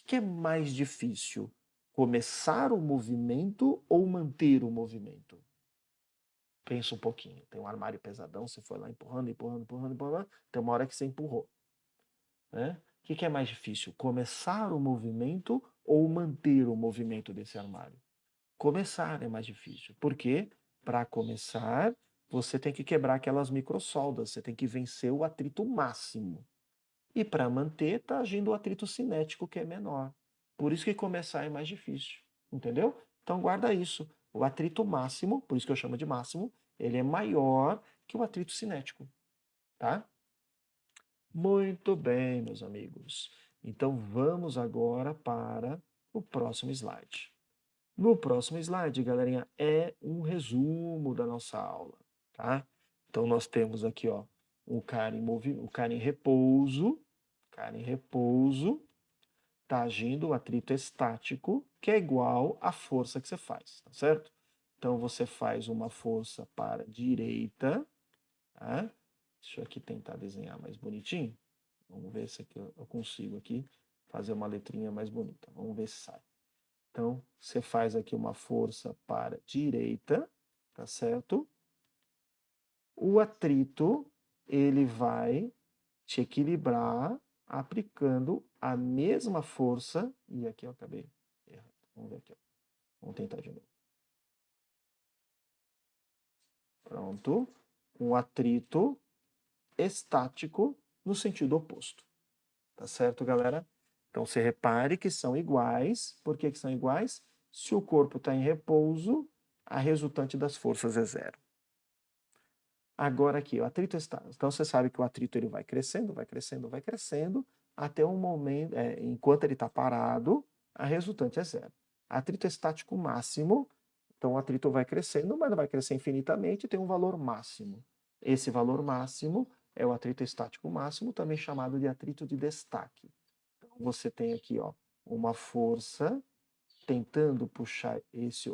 [SPEAKER 1] que é mais difícil? Começar o movimento ou manter o movimento? Pensa um pouquinho. Tem um armário pesadão, você foi lá empurrando, empurrando, empurrando, empurrando, tem uma hora que você empurrou, né? O que é mais difícil? Começar o movimento ou manter o movimento desse armário? Começar é mais difícil. Por quê? Para começar, você tem que quebrar aquelas microsoldas, você tem que vencer o atrito máximo. E para manter, está agindo o atrito cinético, que é menor. Por isso que começar é mais difícil. Entendeu? Então guarda isso. O atrito máximo, por isso que eu chamo de máximo, ele é maior que o atrito cinético. Tá? Muito bem, meus amigos. Então vamos agora para o próximo slide. No próximo slide, galerinha, é um resumo da nossa aula, tá? Então, nós temos aqui, ó, o cara em repouso, está agindo o atrito estático, que é igual à força que você faz, tá certo? Então, você faz uma força para a direita, tá? Deixa eu aqui tentar desenhar mais bonitinho. Vamos ver se aqui eu consigo aqui fazer uma letrinha mais bonita. Vamos ver se sai. Então, você faz aqui uma força para a direita, tá certo? O atrito, ele vai te equilibrar aplicando a mesma força. E aqui eu acabei errado. Vamos ver aqui. Ó. Vamos tentar de novo. Pronto. Um atrito estático no sentido oposto. Tá certo, galera? Então, você repare que são iguais. Por que são iguais? Se o corpo está em repouso, a resultante das forças é zero. Agora aqui, o atrito estático. Então, você sabe que o atrito ele vai crescendo, até um momento, enquanto ele está parado, a resultante é zero. Atrito estático máximo, então o atrito vai crescendo, mas não vai crescer infinitamente, tem um valor máximo. Esse valor máximo é o atrito estático máximo, também chamado de atrito de destaque. Então, você tem aqui, ó, uma força tentando puxar esse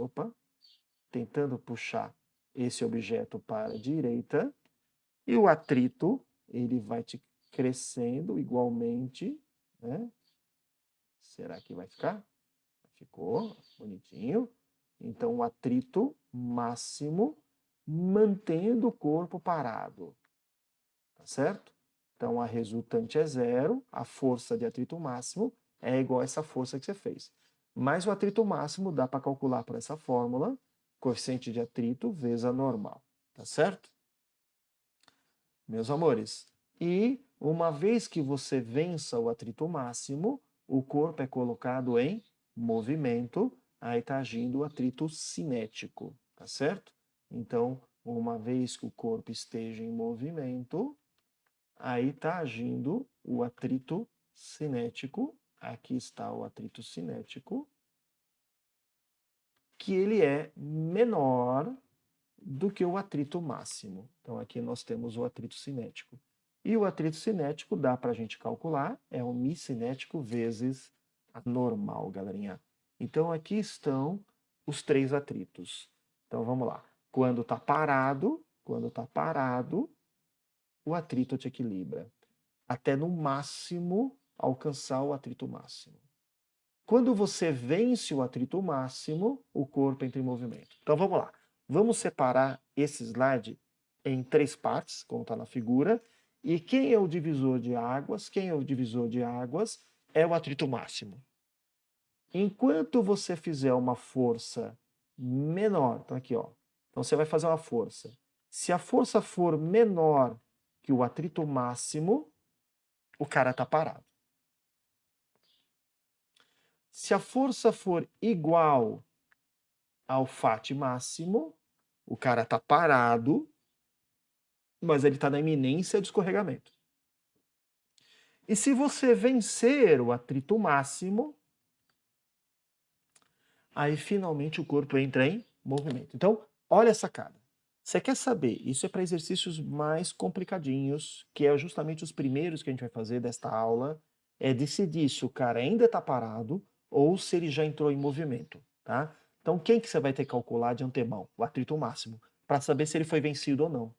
[SPEAKER 1] objeto para a direita, e o atrito ele vai te crescendo igualmente, né? Será que vai ficar? Ficou bonitinho. Então, o atrito máximo mantendo o corpo parado, tá certo? Então, a resultante é zero, a força de atrito máximo é igual a essa força que você fez. Mas o atrito máximo dá para calcular por essa fórmula, coeficiente de atrito vezes a normal, tá certo? Meus amores, e uma vez que você vença o atrito máximo, o corpo é colocado em movimento, aí está agindo o atrito cinético, tá certo? Então, uma vez que o corpo esteja em movimento, aí está agindo o atrito cinético, aqui está o atrito cinético, que ele é menor do que o atrito máximo. Então, aqui nós temos o atrito cinético. E o atrito cinético dá para a gente calcular, é o μ cinético vezes a normal, galerinha. Então, aqui estão os três atritos. Então, vamos lá. Quando está parado, o atrito te equilibra. Até no máximo alcançar o atrito máximo. Quando você vence o atrito máximo, o corpo entra em movimento. Então, vamos lá. Vamos separar esse slide em três partes, como está na figura. E quem é o divisor de águas? É o atrito máximo. Enquanto você fizer uma força menor, então aqui, ó. Então você vai fazer uma força. Se a força for menor que o atrito máximo, o cara está parado. Se a força for igual ao FAT máximo, o cara está parado, mas ele está na iminência do escorregamento. E se você vencer o atrito máximo, aí finalmente o corpo entra em movimento. Então, olha essa sacada. Você quer saber? Isso é para exercícios mais complicadinhos, que é justamente os primeiros que a gente vai fazer desta aula, é decidir se o cara ainda está parado ou se ele já entrou em movimento, tá? Então, quem que você vai ter que calcular de antemão? O atrito máximo, para saber se ele foi vencido ou não.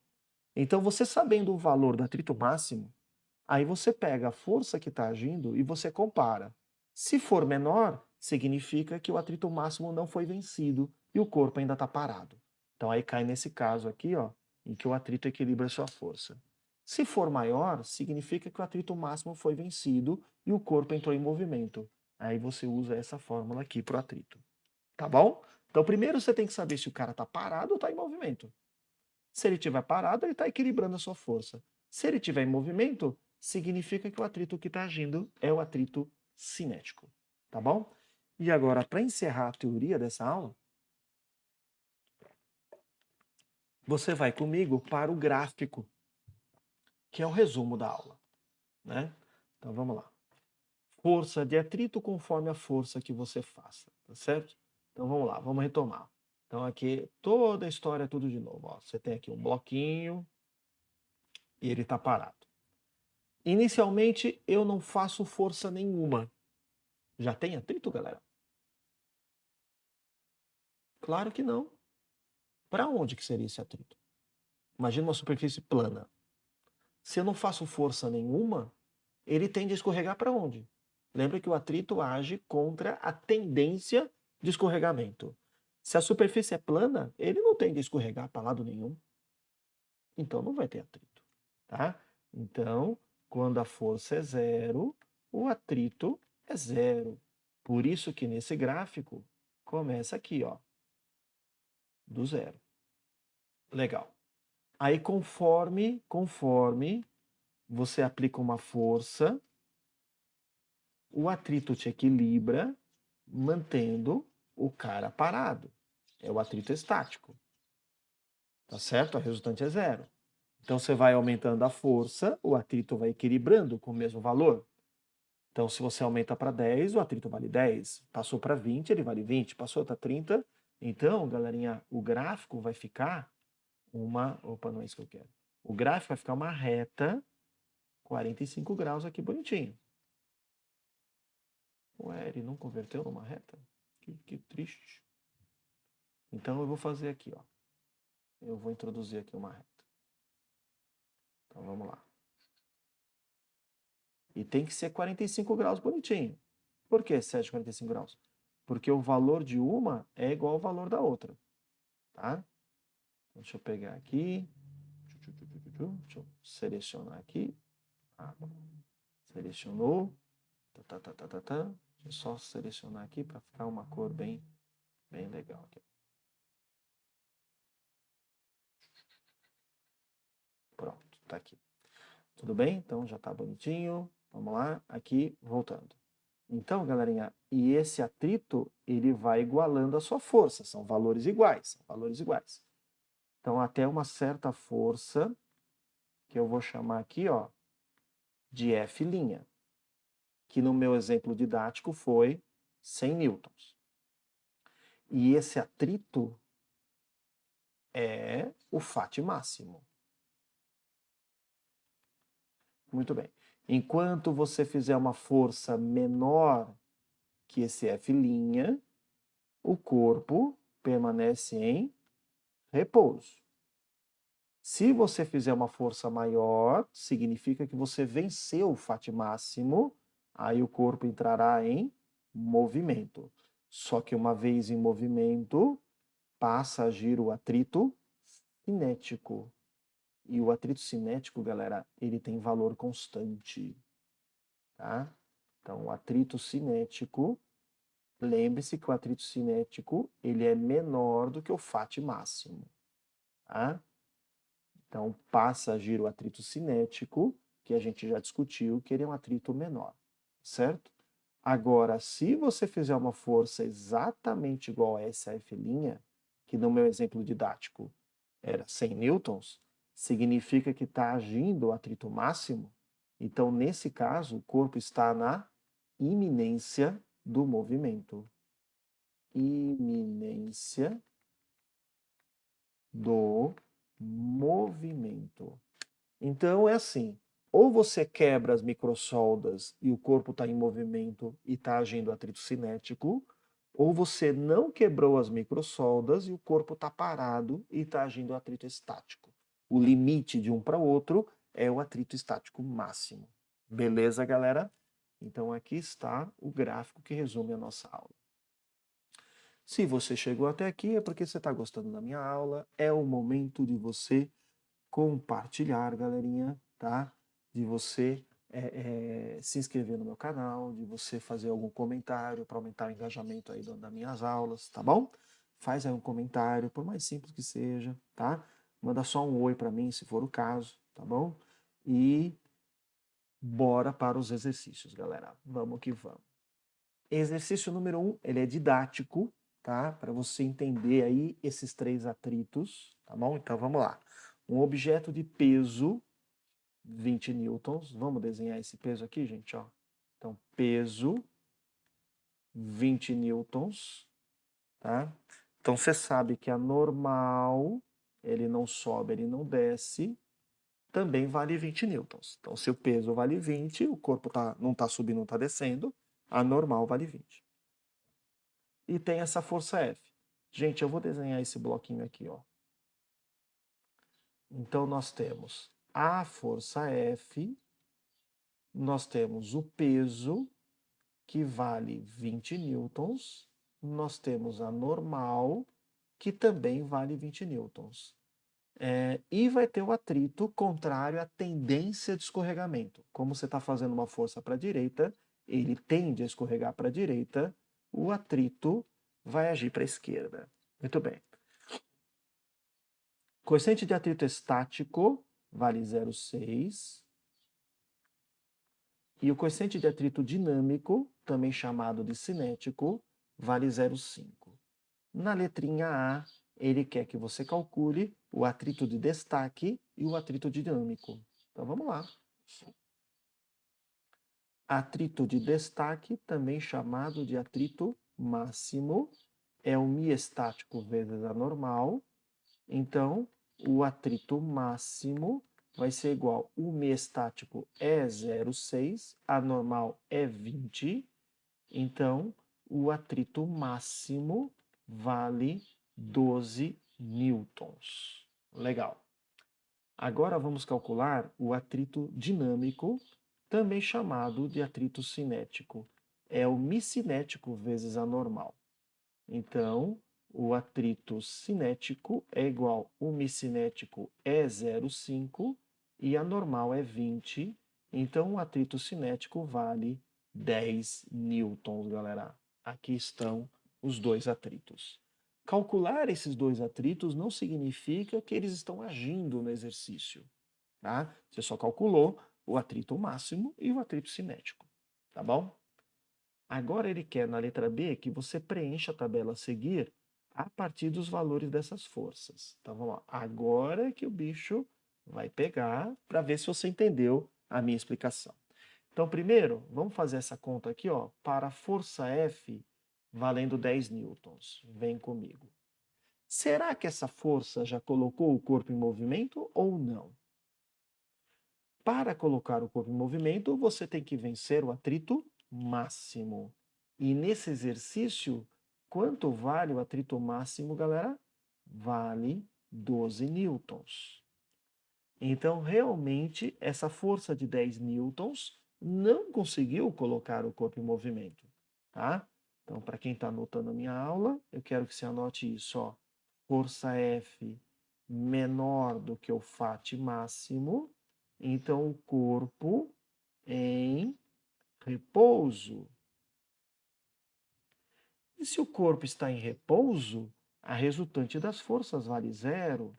[SPEAKER 1] Então, você sabendo o valor do atrito máximo, aí você pega a força que está agindo e você compara. Se for menor, significa que o atrito máximo não foi vencido e o corpo ainda está parado. Então aí cai nesse caso aqui, ó, em que o atrito equilibra a sua força. Se for maior, significa que o atrito máximo foi vencido e o corpo entrou em movimento. Aí você usa essa fórmula aqui para o atrito. Tá bom? Então primeiro você tem que saber se o cara está parado ou está em movimento. Se ele estiver parado, ele está equilibrando a sua força. Se ele estiver em movimento, significa que o atrito que está agindo é o atrito cinético. Tá bom? E agora, para encerrar a teoria dessa aula, você vai comigo para o gráfico, que é o resumo da aula. Né? Então vamos lá. Força de atrito conforme a força que você faça. Tá certo? Então vamos lá, vamos retomar. Então aqui toda a história tudo de novo. Ó. Você tem aqui um bloquinho, e ele está parado. Inicialmente, eu não faço força nenhuma. Já tem atrito, galera? Claro que não. Para onde que seria esse atrito? Imagina uma superfície plana. Se eu não faço força nenhuma, ele tende a escorregar para onde? Lembra que o atrito age contra a tendência de escorregamento. Se a superfície é plana, ele não tende a escorregar para lado nenhum. Então não vai ter atrito, tá? Então, quando a força é zero, o atrito é zero. Por isso que nesse gráfico começa aqui, ó, do zero. Legal. Aí conforme você aplica uma força, o atrito te equilibra, mantendo o cara parado. É o atrito estático. Tá certo? A resultante é zero. Então você vai aumentando a força, o atrito vai equilibrando com o mesmo valor. Então, se você aumenta para 10, o atrito vale 10. Passou para 20, ele vale 20. Passou para 30. Então, galerinha, o gráfico vai ficar uma... Opa, não é isso que eu quero. O gráfico vai ficar uma reta 45 graus aqui bonitinho. Ué, ele não converteu numa reta? Que triste. Então, eu vou fazer aqui, ó. Eu vou introduzir aqui uma reta. Então, vamos lá. E tem que ser 45 graus bonitinho. Por que 7,45 graus? Porque o valor de uma é igual ao valor da outra. Tá? Deixa eu pegar aqui. Deixa eu selecionar aqui. Selecionou. Deixa eu só selecionar aqui para ficar uma cor bem legal aqui. Pronto, tá aqui. Tudo bem? Então já tá bonitinho. Vamos lá, aqui, voltando. Então, galerinha, e esse atrito, ele vai igualando a sua força. São valores iguais, Então, até uma certa força, que eu vou chamar aqui, ó, de F', que no meu exemplo didático foi 100 newtons. E esse atrito é o FAT máximo. Muito bem. Enquanto você fizer uma força menor que esse F', o corpo permanece em repouso. Se você fizer uma força maior, significa que você venceu o FAT máximo, aí o corpo entrará em movimento. Só que uma vez em movimento, passa a agir o atrito cinético. E o atrito cinético, galera, ele tem valor constante. Tá? Então, o atrito cinético, lembre-se que o atrito cinético ele é menor do que o FAT máximo. Tá? Então, passa a agir o atrito cinético, que a gente já discutiu, que ele é um atrito menor, certo? Agora, se você fizer uma força exatamente igual a essa F', que no meu exemplo didático era 100 newtons, significa que está agindo o atrito máximo. Então, nesse caso, o corpo está na iminência do movimento. Iminência do movimento. Então é assim, ou você quebra as microsoldas e o corpo está em movimento e está agindo atrito cinético, ou você não quebrou as microsoldas e o corpo está parado e está agindo atrito estático. O limite de um para o outro é o atrito estático máximo. Beleza, galera? Então aqui está o gráfico que resume a nossa aula. Se você chegou até aqui é porque você está gostando da minha aula, é o momento de você compartilhar, galerinha, tá? De você se inscrever no meu canal, de você fazer algum comentário para aumentar o engajamento aí das minhas aulas, tá bom? Faz aí um comentário, por mais simples que seja, tá? Manda só um oi para mim, se for o caso, tá bom? E bora para os exercícios, galera. Vamos que vamos. Exercício número 1, ele é didático, tá? Para você entender aí esses 3 atritos, tá bom? Então vamos lá. Um objeto de peso 20 newtons. Vamos desenhar esse peso aqui, gente, ó. Então, peso 20 newtons, tá? Então, você sabe que a normal, ele não sobe, ele não desce. também vale 20 newtons. Então, se o peso vale 20, o corpo não está subindo, não está descendo, a normal vale 20. E tem essa força F. Gente, eu vou desenhar esse bloquinho aqui, ó. Então, nós temos a força F, nós temos o peso, que vale 20 newtons, nós temos a normal, que também vale 20 newtons. E vai ter o atrito contrário à tendência de escorregamento. Como você está fazendo uma força para a direita, ele tende a escorregar para a direita, o atrito vai agir para a esquerda. Muito bem. Coeficiente de atrito estático vale 0,6. E o coeficiente de atrito dinâmico, também chamado de cinético, vale 0,5. Na letrinha A, ele quer que você calcule o atrito de destaque e o atrito dinâmico. Então vamos lá. Atrito de destaque, também chamado de atrito máximo, é o miestático vezes a normal. Então, o atrito máximo vai ser igual, o miestático é 0,6, a normal é 20. Então, o atrito máximo vale 12 newtons. Legal. Agora vamos calcular o atrito dinâmico, também chamado de atrito cinético. É o micinético vezes a normal. Então, o atrito cinético é igual, o micinético é 0,5 e a normal é 20. Então, o atrito cinético vale 10 newtons, galera. Aqui estão os dois atritos. Calcular esses dois atritos não significa que eles estão agindo no exercício, tá? Você só calculou o atrito máximo e o atrito cinético, tá bom? Agora ele quer, na letra B, que você preencha a tabela a seguir a partir dos valores dessas forças. Então vamos lá. Agora é que o bicho vai pegar para ver se você entendeu a minha explicação. Então, primeiro, vamos fazer essa conta aqui, ó, para a força F valendo 10 newtons. Vem comigo. Será que essa força já colocou o corpo em movimento ou não? Para colocar o corpo em movimento, você tem que vencer o atrito máximo. E nesse exercício, quanto vale o atrito máximo, galera? Vale 12 newtons. Então, realmente, essa força de 10 newtons não conseguiu colocar o corpo em movimento, tá? Então, para quem está anotando a minha aula, eu quero que você anote isso, ó. Força F menor do que o Fat máximo, então o corpo em repouso. E se o corpo está em repouso, a resultante das forças vale zero.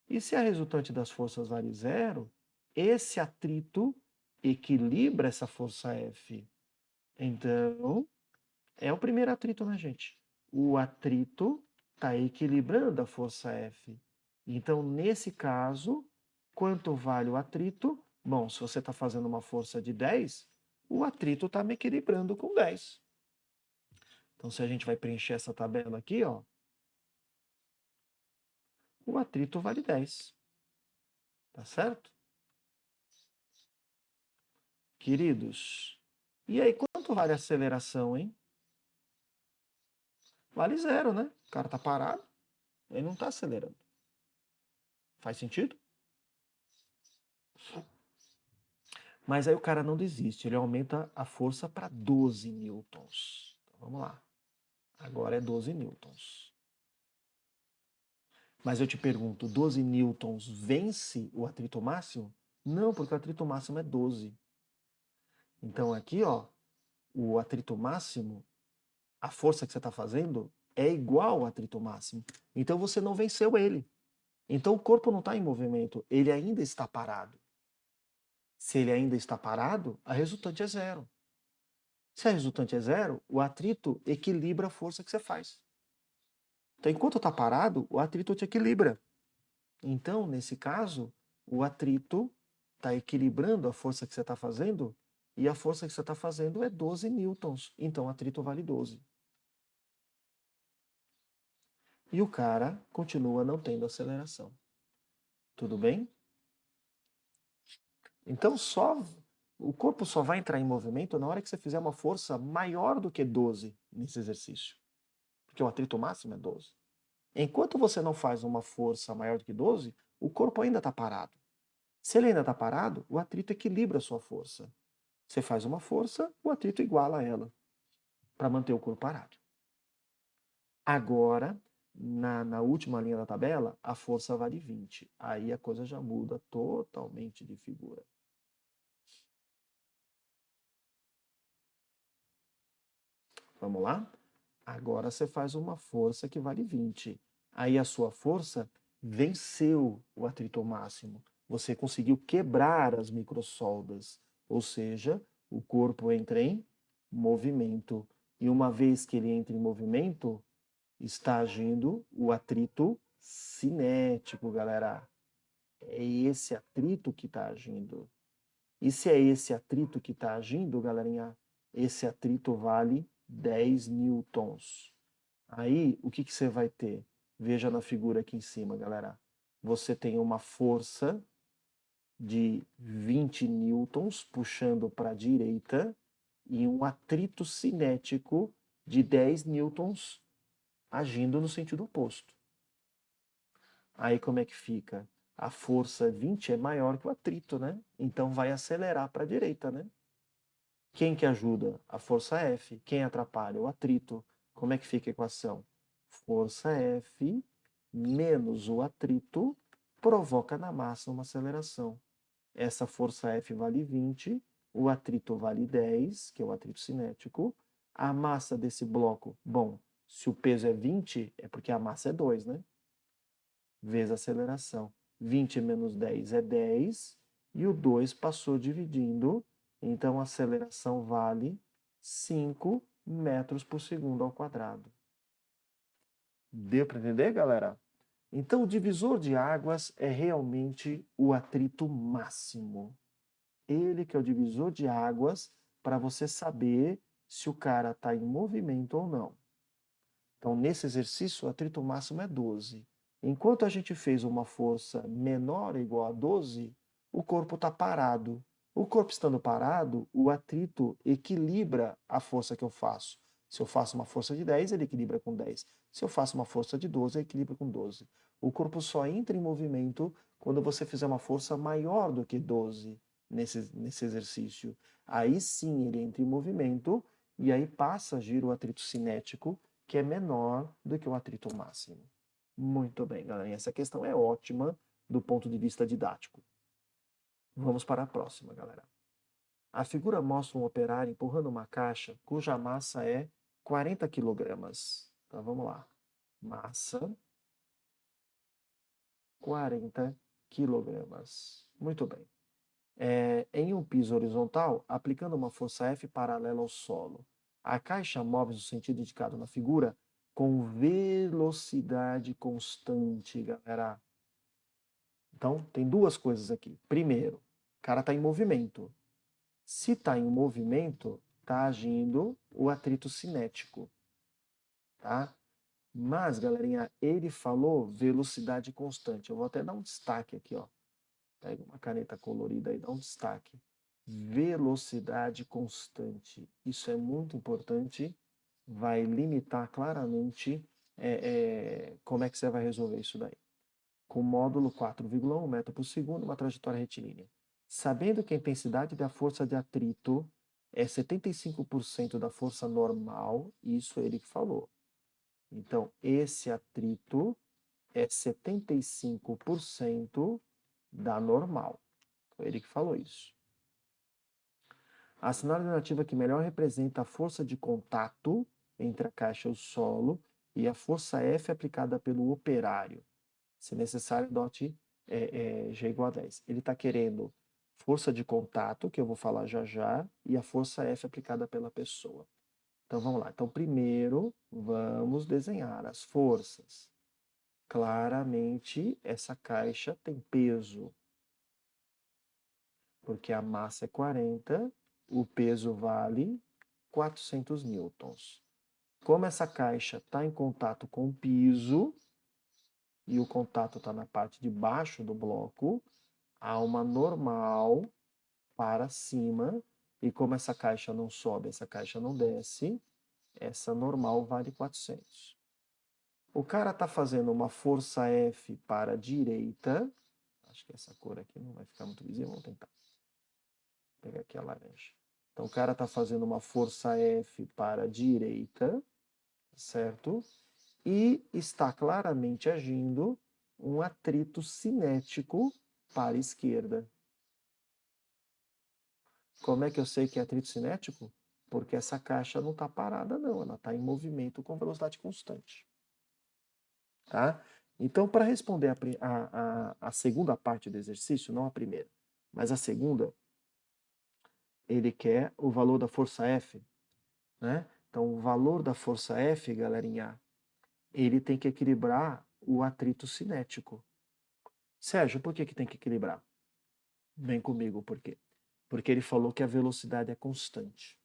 [SPEAKER 1] E se a resultante das forças vale zero, esse atrito equilibra essa força F. Então, é o primeiro atrito, né, gente? O atrito está equilibrando a força F. Então, nesse caso, quanto vale o atrito? Bom, se você está fazendo uma força de 10, o atrito está me equilibrando com 10. Então, se a gente vai preencher essa tabela aqui, ó, o atrito vale 10. Tá certo? Queridos, e aí quanto vale a aceleração, hein? Vale zero, né? O cara tá parado, ele não está acelerando. Faz sentido? Mas aí o cara não desiste, ele aumenta a força para 12 newtons. Então, vamos lá. Agora é 12 newtons. Mas eu te pergunto, 12 newtons vence o atrito máximo? Não, porque o atrito máximo é 12. Então aqui, ó, o atrito máximo, a força que você está fazendo, é igual ao atrito máximo. Então você não venceu ele. Então o corpo não está em movimento, ele ainda está parado. Se ele ainda está parado, a resultante é zero. Se a resultante é zero, o atrito equilibra a força que você faz. Então, enquanto está parado, o atrito te equilibra. Então, nesse caso, o atrito está equilibrando a força que você está fazendo, e a força que você está fazendo é 12 newtons. Então, o atrito vale 12. E o cara continua não tendo aceleração. Tudo bem? Então, o corpo só vai entrar em movimento na hora que você fizer uma força maior do que 12 nesse exercício. Porque o atrito máximo é 12. Enquanto você não faz uma força maior do que 12, o corpo ainda está parado. Se ele ainda está parado, o atrito equilibra a sua força. Você faz uma força, o atrito iguala ela, para manter o corpo parado. Agora, na última linha da tabela, a força vale 20. Aí a coisa já muda totalmente de figura. Vamos lá? Agora você faz uma força que vale 20. Aí a sua força venceu o atrito máximo. Você conseguiu quebrar as microsoldas. Ou seja, o corpo entra em movimento. E uma vez que ele entra em movimento, está agindo o atrito cinético, galera. É esse atrito que está agindo. E se é esse atrito que está agindo, galerinha, esse atrito vale 10 newtons. Aí, o que você vai ter? Veja na figura aqui em cima, galera. Você tem uma força de 20 newtons puxando para a direita e um atrito cinético de 10 newtons agindo no sentido oposto. Aí como é que fica? A força 20 é maior que o atrito, né? Então vai acelerar para a direita, né? Quem que ajuda? A força F. Quem atrapalha? O atrito. Como é que fica a equação? Força F menos o atrito provoca na massa uma aceleração. Essa força F vale 20, o atrito vale 10, que é o atrito cinético. A massa desse bloco, bom, se o peso é 20, é porque a massa é 2, né? Vezes a aceleração. 20 menos 10 é 10, e o 2 passou dividindo, então a aceleração vale 5 metros por segundo ao quadrado. Deu para entender, galera? Então, o divisor de águas é realmente o atrito máximo. Ele que é o divisor de águas para você saber se o cara está em movimento ou não. Então, nesse exercício, o atrito máximo é 12. Enquanto a gente fez uma força menor ou igual a 12, o corpo está parado. O corpo estando parado, o atrito equilibra a força que eu faço. Se eu faço uma força de 10, ele equilibra com 10. Se eu faço uma força de 12, ele equilibra com 12. O corpo só entra em movimento quando você fizer uma força maior do que 12 nesse exercício. Aí sim ele entra em movimento e aí passa a agir o atrito cinético, que é menor do que o atrito máximo. Muito bem, galera. Essa questão é ótima do ponto de vista didático. Vamos para a próxima, galera. A figura mostra um operário empurrando uma caixa cuja massa é 40 quilogramas. Então vamos lá. Massa 40 quilogramas. Muito bem. Em um piso horizontal, aplicando uma força F paralela ao solo. A caixa move no sentido indicado na figura com velocidade constante, galera. Então, tem duas coisas aqui. Primeiro, o cara está em movimento. Se está em movimento, está agindo o atrito cinético, tá? Mas, galerinha, ele falou velocidade constante. Eu vou até dar um destaque aqui, ó. Pega uma caneta colorida e dá um destaque. Velocidade constante. Isso é muito importante. Vai limitar claramente como é que você vai resolver isso daí. Com módulo 4,1 metro por segundo, uma trajetória retilínea. Sabendo que a intensidade da força de atrito é 75% da força normal, isso é ele que falou. Então, esse atrito é 75% da normal. Foi ele que falou isso. A alternativa que melhor representa a força de contato entre a caixa e o solo e a força F aplicada pelo operário. Se necessário, adote G igual a 10. Ele está querendo força de contato, que eu vou falar já já, e a força F aplicada pela pessoa. Então vamos lá. Então, primeiro, vamos desenhar as forças. Claramente, essa caixa tem peso, porque a massa é 40, o peso vale 400 newtons. Como essa caixa está em contato com o piso, e o contato está na parte de baixo do bloco, há uma normal para cima, e como essa caixa não sobe, essa caixa não desce, essa normal vale 400. O cara está fazendo uma força F para a direita, acho que essa cor aqui não vai ficar muito visível, vamos tentar. Vou pegar aqui a laranja. Então o cara está fazendo uma força F para a direita, certo? E está claramente agindo um atrito cinético para a esquerda. Como é que eu sei que é atrito cinético? Porque essa caixa não está parada, não. Ela está em movimento com velocidade constante. Tá? Então, para responder a segunda parte do exercício, não a primeira, mas a segunda, ele quer o valor da força F. Né? Então, o valor da força F, galerinha, ele tem que equilibrar o atrito cinético. Sérgio, por que tem que equilibrar? Vem comigo, por quê? Porque ele falou que a velocidade é constante.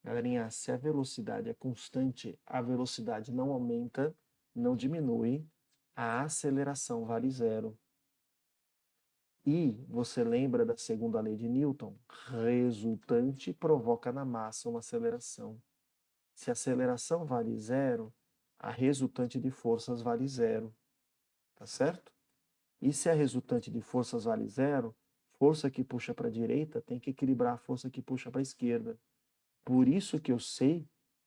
[SPEAKER 1] Galerinha, se a velocidade é constante, a velocidade não aumenta, não diminui, a aceleração vale zero. E você lembra da segunda lei de Newton? Resultante provoca na massa uma aceleração. Se a aceleração vale zero, a resultante de forças vale zero. Tá certo? E se a resultante de forças vale zero, força que puxa para a direita tem que equilibrar a força que puxa para a esquerda. Por isso que eu sei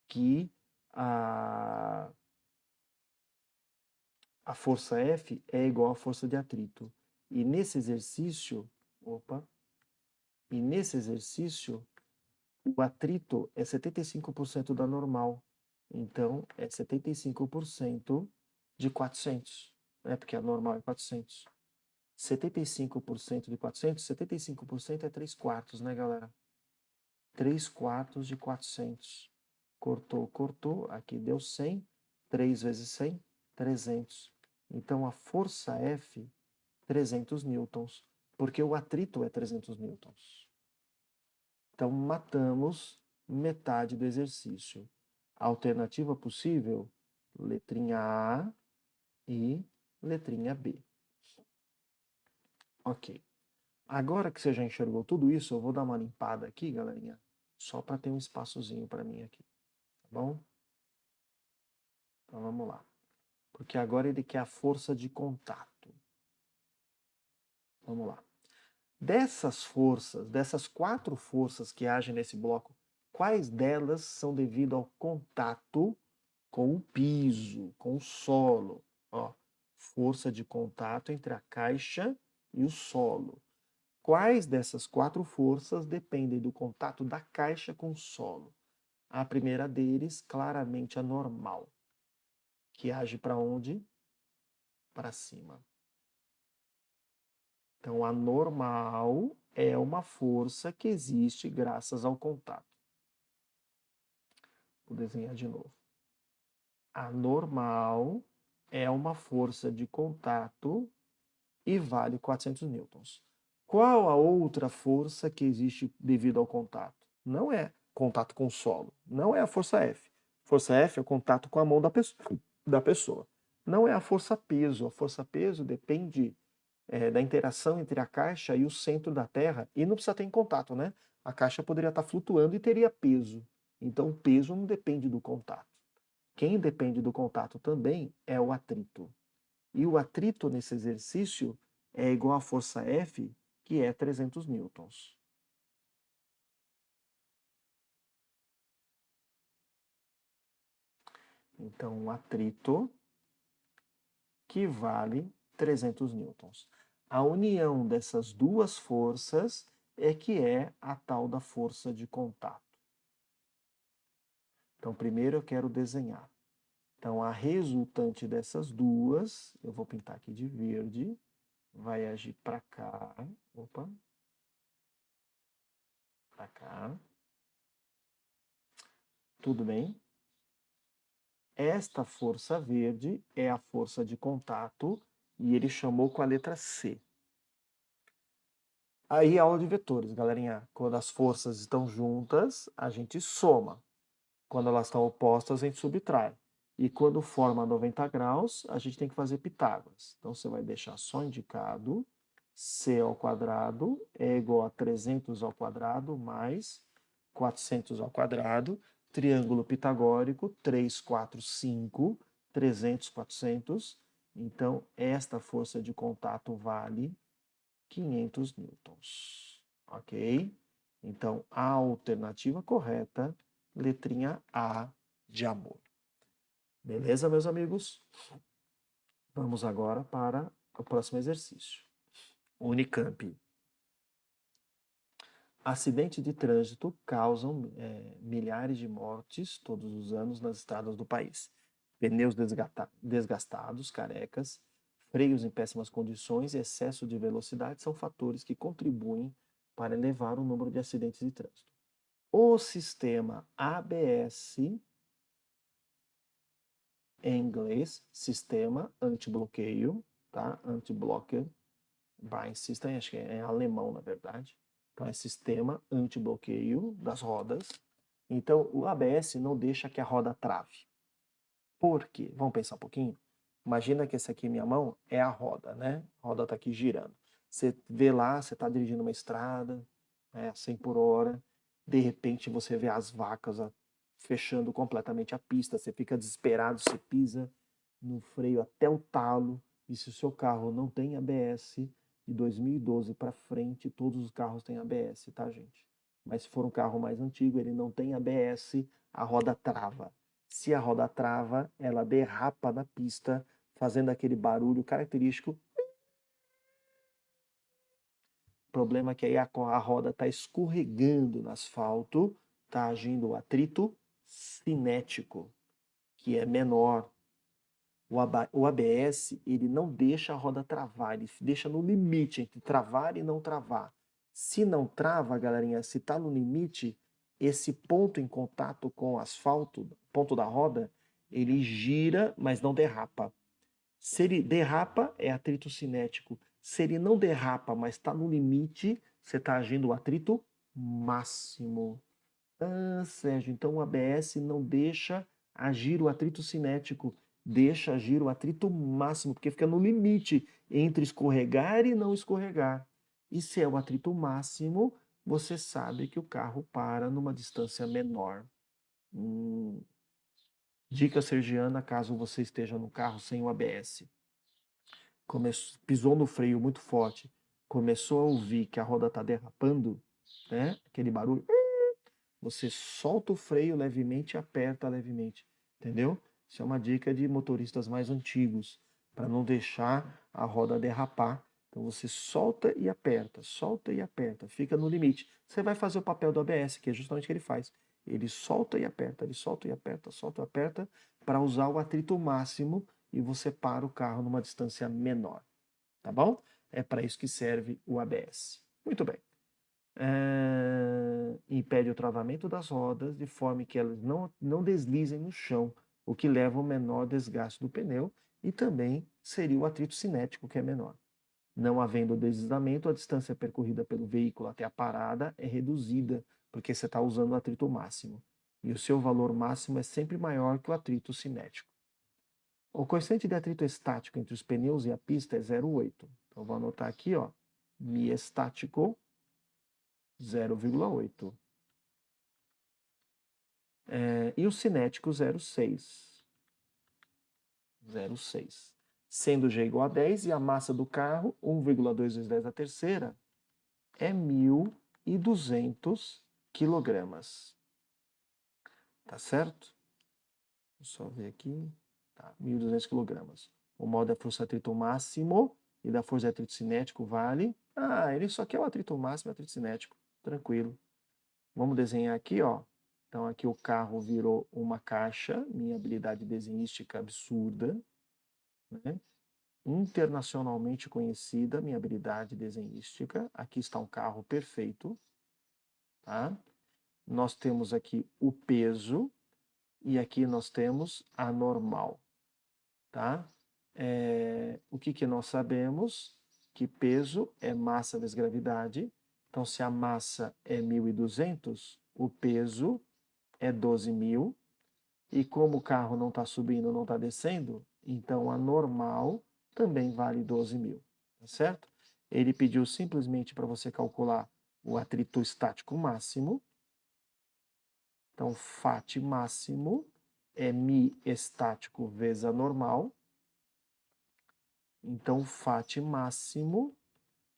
[SPEAKER 1] que a força F é igual à força de atrito. E nesse exercício, o atrito é 75% da normal. Então, é 75% de 400. Né? Porque a normal é 400. 75% de 400, 75% é 3 quartos, né, galera? 3 quartos de 400. Cortou, cortou. Aqui deu 100. 3 vezes 100, 300. Então, a força F, 300 newtons. Porque o atrito é 300 newtons. Então, matamos metade do exercício. Alternativa possível, letrinha A e letrinha B. Ok. Agora que você já enxergou tudo isso, eu vou dar uma limpada aqui, galerinha, só para ter um espaçozinho para mim aqui, tá bom? Então vamos lá. Porque agora ele quer a força de contato. Vamos lá. Dessas forças, dessas 4 forças que agem nesse bloco, quais delas são devido ao contato com o piso, com o solo? Ó, força de contato entre a caixa e o solo. Quais dessas 4 forças dependem do contato da caixa com o solo? A primeira deles, claramente a normal, que age para onde? Para cima. Então, a normal é uma força que existe graças ao contato. Vou desenhar de novo. A normal é uma força de contato e vale 400 newtons. Qual a outra força que existe devido ao contato? Não é contato com o solo, não é a força F. Força F é o contato com a mão da pessoa. Não é a força peso. A força peso depende da interação entre a caixa e o centro da Terra, e não precisa ter em contato, né? A caixa poderia estar flutuando e teria peso. Então o peso não depende do contato. Quem depende do contato também é o atrito. E o atrito nesse exercício é igual à força F, que é 300 newtons. Então, o atrito que vale 300 newtons. A união dessas duas forças é que é a tal da força de contato. Então, primeiro eu quero desenhar. Então, a resultante dessas duas, eu vou pintar aqui de verde, vai agir para cá, para cá. Tudo bem? Esta força verde é a força de contato e ele chamou com a letra C. Aí, aula de vetores, galerinha. Quando as forças estão juntas, a gente soma. Quando elas estão opostas, a gente subtrai. E quando forma 90 graus, a gente tem que fazer Pitágoras. Então, você vai deixar só indicado C ao quadrado é igual a 300 ao quadrado mais 400 ao quadrado. Triângulo pitagórico, 3, 4, 5, 300, 400. Então, esta força de contato vale 500 newtons. Ok? Então, a alternativa correta, letrinha A de amor. Beleza, meus amigos? Vamos agora para o próximo exercício. Unicamp. Acidentes de trânsito causam milhares de mortes todos os anos nas estradas do país. Pneus desgastados, carecas, freios em péssimas condições e excesso de velocidade são fatores que contribuem para elevar o número de acidentes de trânsito. O sistema ABS, em inglês, sistema anti-bloqueio, tá? Anti-blocker Brain System, acho que é alemão, na verdade. Então, é sistema anti-bloqueio das rodas. Então, o ABS não deixa que a roda trave. Por quê? Vamos pensar um pouquinho? Imagina que essa aqui, minha mão, é a roda, né? A roda está aqui girando. Você vê lá, você está dirigindo uma estrada, né, 100 por hora. De repente, você vê as vacas fechando completamente a pista. Você fica desesperado, você pisa no freio até o talo. E se o seu carro não tem ABS, de 2012 para frente, todos os carros têm ABS, tá, gente? Mas se for um carro mais antigo, ele não tem ABS, a roda trava. Se a roda trava, ela derrapa na pista, fazendo aquele barulho característico. O problema é que aí a roda está escorregando no asfalto, está agindo o atrito cinético, que é menor. O ABS, ele não deixa a roda travar, ele deixa no limite entre travar e não travar. Se não trava, galerinha, se está no limite, esse ponto em contato com o asfalto, ponto da roda, ele gira, mas não derrapa. Se ele derrapa, é atrito cinético. Se ele não derrapa, mas está no limite, você está agindo o atrito máximo. Ah, Sérgio, então o ABS não deixa agir o atrito cinético, deixa agir o atrito máximo, porque fica no limite entre escorregar e não escorregar. E se é o atrito máximo, você sabe que o carro para numa distância menor. Dica sergiana, caso você esteja no carro sem o ABS. Pisou no freio muito forte, começou a ouvir que a roda está derrapando, né? Aquele barulho. Você solta o freio levemente e aperta levemente, entendeu? Isso é uma dica de motoristas mais antigos, para não deixar a roda derrapar. Então você solta e aperta, fica no limite. Você vai fazer o papel do ABS, que é justamente o que ele faz. Ele solta e aperta, ele solta e aperta, solta e aperta, para usar o atrito máximo e você para o carro numa distância menor, tá bom? É para isso que serve o ABS. Muito bem. Impede o travamento das rodas de forma que elas não deslizem no chão, o que leva ao menor desgaste do pneu e também seria o atrito cinético, que é menor. Não havendo deslizamento, a distância percorrida pelo veículo até a parada é reduzida, porque você está usando o atrito máximo. E o seu valor máximo é sempre maior que o atrito cinético. O coeficiente de atrito estático entre os pneus e a pista é 0,8. Então, vou anotar aqui, ó, mi estático 0,8. E o cinético 0,6. 0,6. Sendo G igual a 10 e a massa do carro, 1,2 vezes 10 a terceira, é 1.200 quilogramas. Tá certo? Deixa eu só ver aqui. Tá, 1.200 quilogramas. O mol da força atrito máximo e da força de atrito cinético vale... ele só quer o atrito máximo e o atrito cinético. Tranquilo. Vamos desenhar aqui, ó. Então aqui o carro virou uma caixa, minha habilidade desenhística absurda, né? Internacionalmente conhecida, minha habilidade desenhística. Aqui está um carro perfeito, tá? Nós temos aqui o peso e aqui nós temos a normal, tá? O que nós sabemos? Que peso é massa vezes gravidade. Então, se a massa é 1.200, o peso é 12.000. E como o carro não está subindo, não está descendo, então a normal também vale 12.000, tá certo? Ele pediu simplesmente para você calcular o atrito estático máximo. Então, Φ máximo é μ estático vezes a normal. Então, Φ máximo,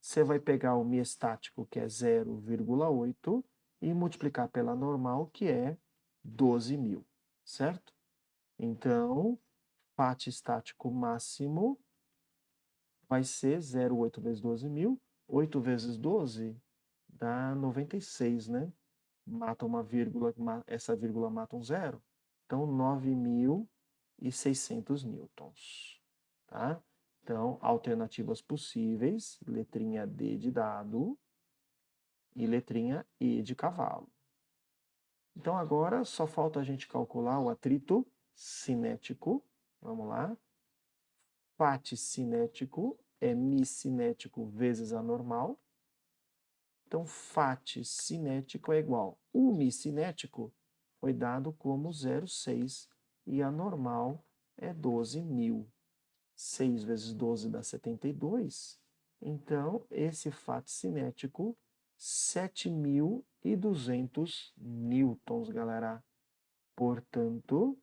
[SPEAKER 1] você vai pegar o μ estático, que é 0,8, e multiplicar pela normal, que é 12.000, certo? Então, Φ estático máximo vai ser 0,8 vezes 12.000. 8 vezes 12 dá 96, né? Mata uma vírgula, essa vírgula mata um zero. Então, 9.600 newtons. Tá? Então, alternativas possíveis, letrinha D de dado e letrinha E de cavalo. Então, agora só falta a gente calcular o atrito cinético. Vamos lá. Φ cinético é μ cinético vezes a normal. Então, Φ cinético é igual. O μ cinético foi dado como 0,6 e a normal é 12.000. 6 vezes 12 dá 72. Então, esse fato cinético, 7.200 newtons, galera. Portanto,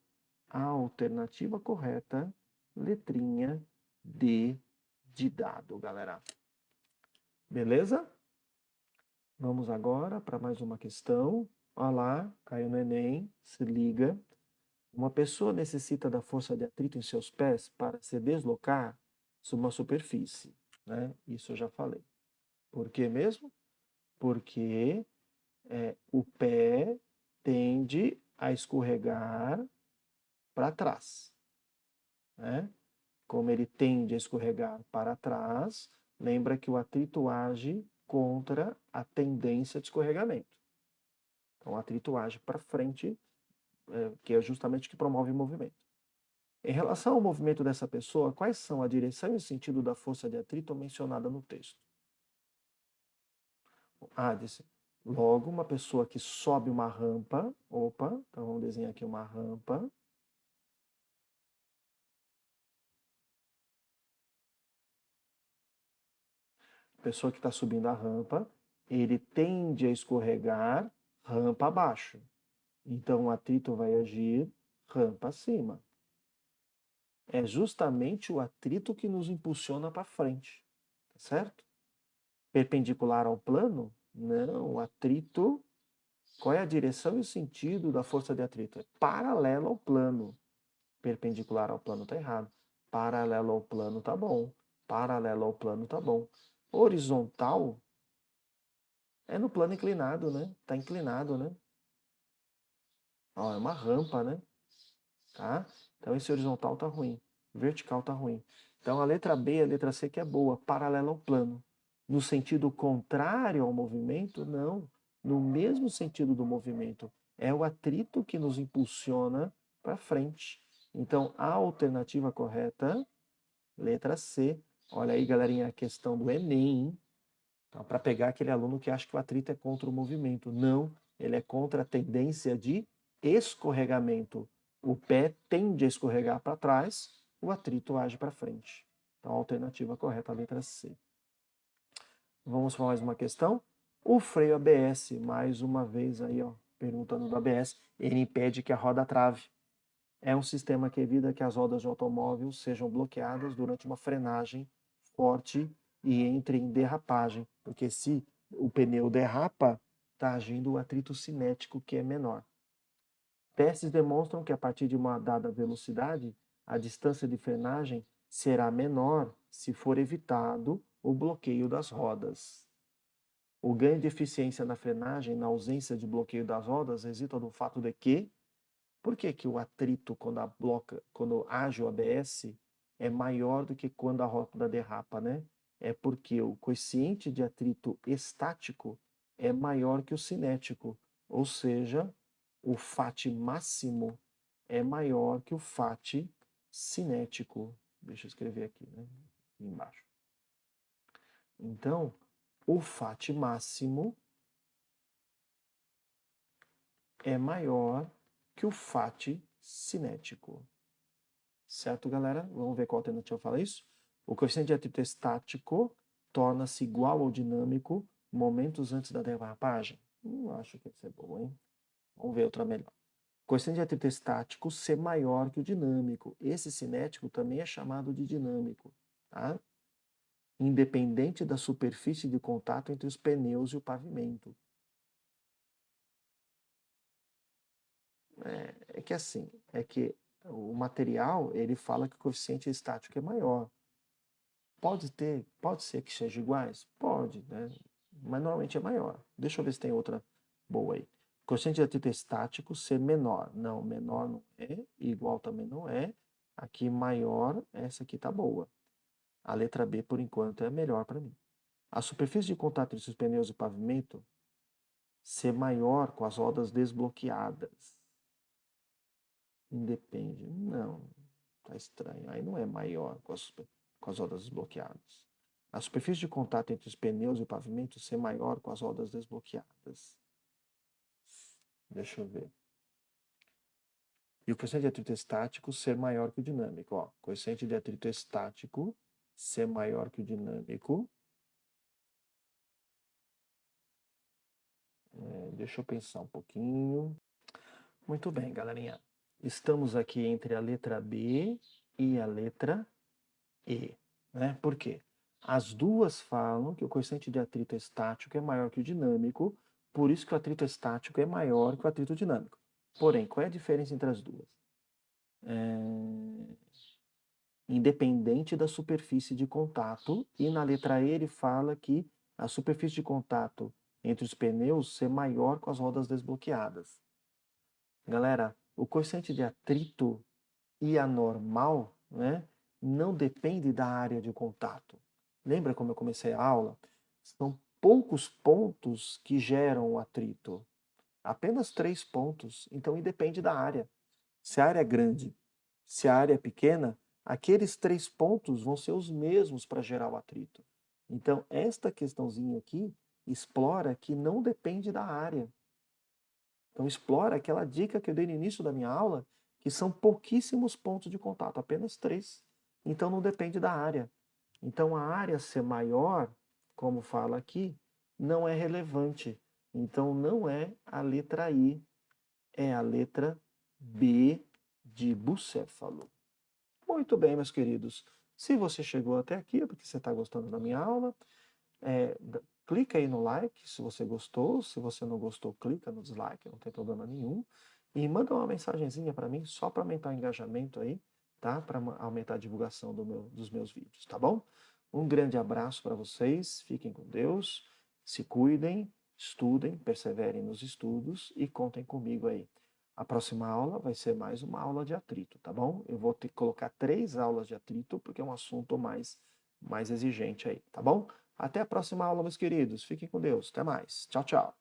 [SPEAKER 1] a alternativa correta, letrinha D de dado, galera. Beleza? Vamos agora para mais uma questão. Olha lá, caiu no Enem, se liga. Uma pessoa necessita da força de atrito em seus pés para se deslocar sobre uma superfície, né? Isso eu já falei. Por quê mesmo? Porque o pé tende a escorregar para trás, né? Como ele tende a escorregar para trás, lembra que o atrito age contra a tendência de escorregamento. Então, o atrito age para frente, que é justamente o que promove o movimento. Em relação ao movimento dessa pessoa, quais são a direção e o sentido da força de atrito mencionada no texto? Disse, logo, uma pessoa que sobe uma rampa, então vamos desenhar aqui uma rampa. A pessoa que está subindo a rampa, ele tende a escorregar rampa abaixo. Então, o atrito vai agir rampa acima. É justamente o atrito que nos impulsiona para frente, tá certo? Perpendicular ao plano? Não, o atrito... Qual é a direção e o sentido da força de atrito? É paralelo ao plano. Perpendicular ao plano está errado. Paralelo ao plano está bom. Paralelo ao plano está bom. Horizontal é no plano inclinado, né? Está inclinado, né? Ó, é uma rampa, né? Tá? Então esse horizontal está ruim. Vertical está ruim. Então a letra B e a letra C que é boa. Paralelo ao plano. No sentido contrário ao movimento, não. No mesmo sentido do movimento. É o atrito que nos impulsiona para frente. Então, a alternativa correta, letra C. Olha aí, galerinha, a questão do Enem. Então, para pegar aquele aluno que acha que o atrito é contra o movimento. Não, ele é contra a tendência de escorregamento. O pé tende a escorregar para trás, o atrito age para frente. Então, a alternativa correta, a letra C. Vamos para mais uma questão. O freio ABS, mais uma vez aí, ó, perguntando do ABS, ele impede que a roda trave. É um sistema que evita que as rodas de automóvel sejam bloqueadas durante uma frenagem forte e entre em derrapagem, porque se o pneu derrapa, está agindo o atrito cinético, que é menor. Testes demonstram que a partir de uma dada velocidade, a distância de frenagem será menor se for evitado o bloqueio das rodas. O ganho de eficiência na frenagem, na ausência de bloqueio das rodas, resulta do fato de que por que que o atrito, quando age o ABS, é maior do que quando a roda derrapa, né? É porque o coeficiente de atrito estático é maior que o cinético, ou seja, o Φ máximo é maior que o Φ cinético. Deixa eu escrever aqui, né? Aqui embaixo. Então, o Φ máximo é maior que o Φ cinético. Certo, galera? Vamos ver qual alternativa fala isso. O coeficiente de atrito estático torna-se igual ao dinâmico momentos antes da derrapagem? Acho que vai ser boa, hein? Vamos ver outra melhor. Coeficiente de atrito estático ser maior que o dinâmico. Esse cinético também é chamado de dinâmico, tá? Independente da superfície de contato entre os pneus e o pavimento. É que assim, é que o material, ele fala que o coeficiente estático é maior. Pode ser que sejam iguais? Pode, né? Mas normalmente é maior. Deixa eu ver se tem outra boa aí. Coeficiente de atrito estático ser menor. Não, menor não é, igual também não é. Aqui maior, essa aqui tá boa. A letra B, por enquanto, é a melhor para mim. A superfície de contato entre os pneus e o pavimento ser maior com as rodas desbloqueadas. Independe. Não, tá estranho. Aí não é maior com as rodas desbloqueadas. A superfície de contato entre os pneus e o pavimento ser maior com as rodas desbloqueadas. Deixa eu ver. E o coeficiente de atrito estático ser maior que o dinâmico. Ó, coeficiente de atrito estático ser maior que o dinâmico. Deixa eu pensar um pouquinho. Muito bem, galerinha. Estamos aqui entre a letra B e a letra E. Né? Por quê? As duas falam que o coeficiente de atrito estático é maior que o dinâmico, por isso que o atrito estático é maior que o atrito dinâmico. Porém, qual é a diferença entre as duas? Independente da superfície de contato, e na letra E ele fala que a superfície de contato entre os pneus ser maior com as rodas desbloqueadas. Galera, o coeficiente de atrito e a normal, né, não depende da área de contato. Lembra como eu comecei a aula? São poucos pontos que geram o atrito. Apenas 3 pontos. Então, independe da área. Se a área é grande, se a área é pequena, aqueles 3 pontos vão ser os mesmos para gerar o atrito. Então, esta questãozinha aqui explora que não depende da área. Então, explora aquela dica que eu dei no início da minha aula, que são pouquíssimos pontos de contato, apenas 3. Então, não depende da área. Então, a área ser maior, como fala aqui, não é relevante. Então, não é a letra I, é a letra B de bucéfalo. Muito bem, meus queridos. Se você chegou até aqui, é porque você está gostando da minha aula. É, clica aí no like se você gostou. Se você não gostou, clica no dislike, não tem problema nenhum. E manda uma mensagenzinha para mim, só para aumentar o engajamento aí, tá? Para aumentar a divulgação dos meus vídeos, tá bom? Um grande abraço para vocês, fiquem com Deus, se cuidem, estudem, perseverem nos estudos e contem comigo aí. A próxima aula vai ser mais uma aula de atrito, tá bom? Eu vou ter que colocar 3 aulas de atrito, porque é um assunto mais exigente aí, tá bom? Até a próxima aula, meus queridos. Fiquem com Deus. Até mais. Tchau, tchau.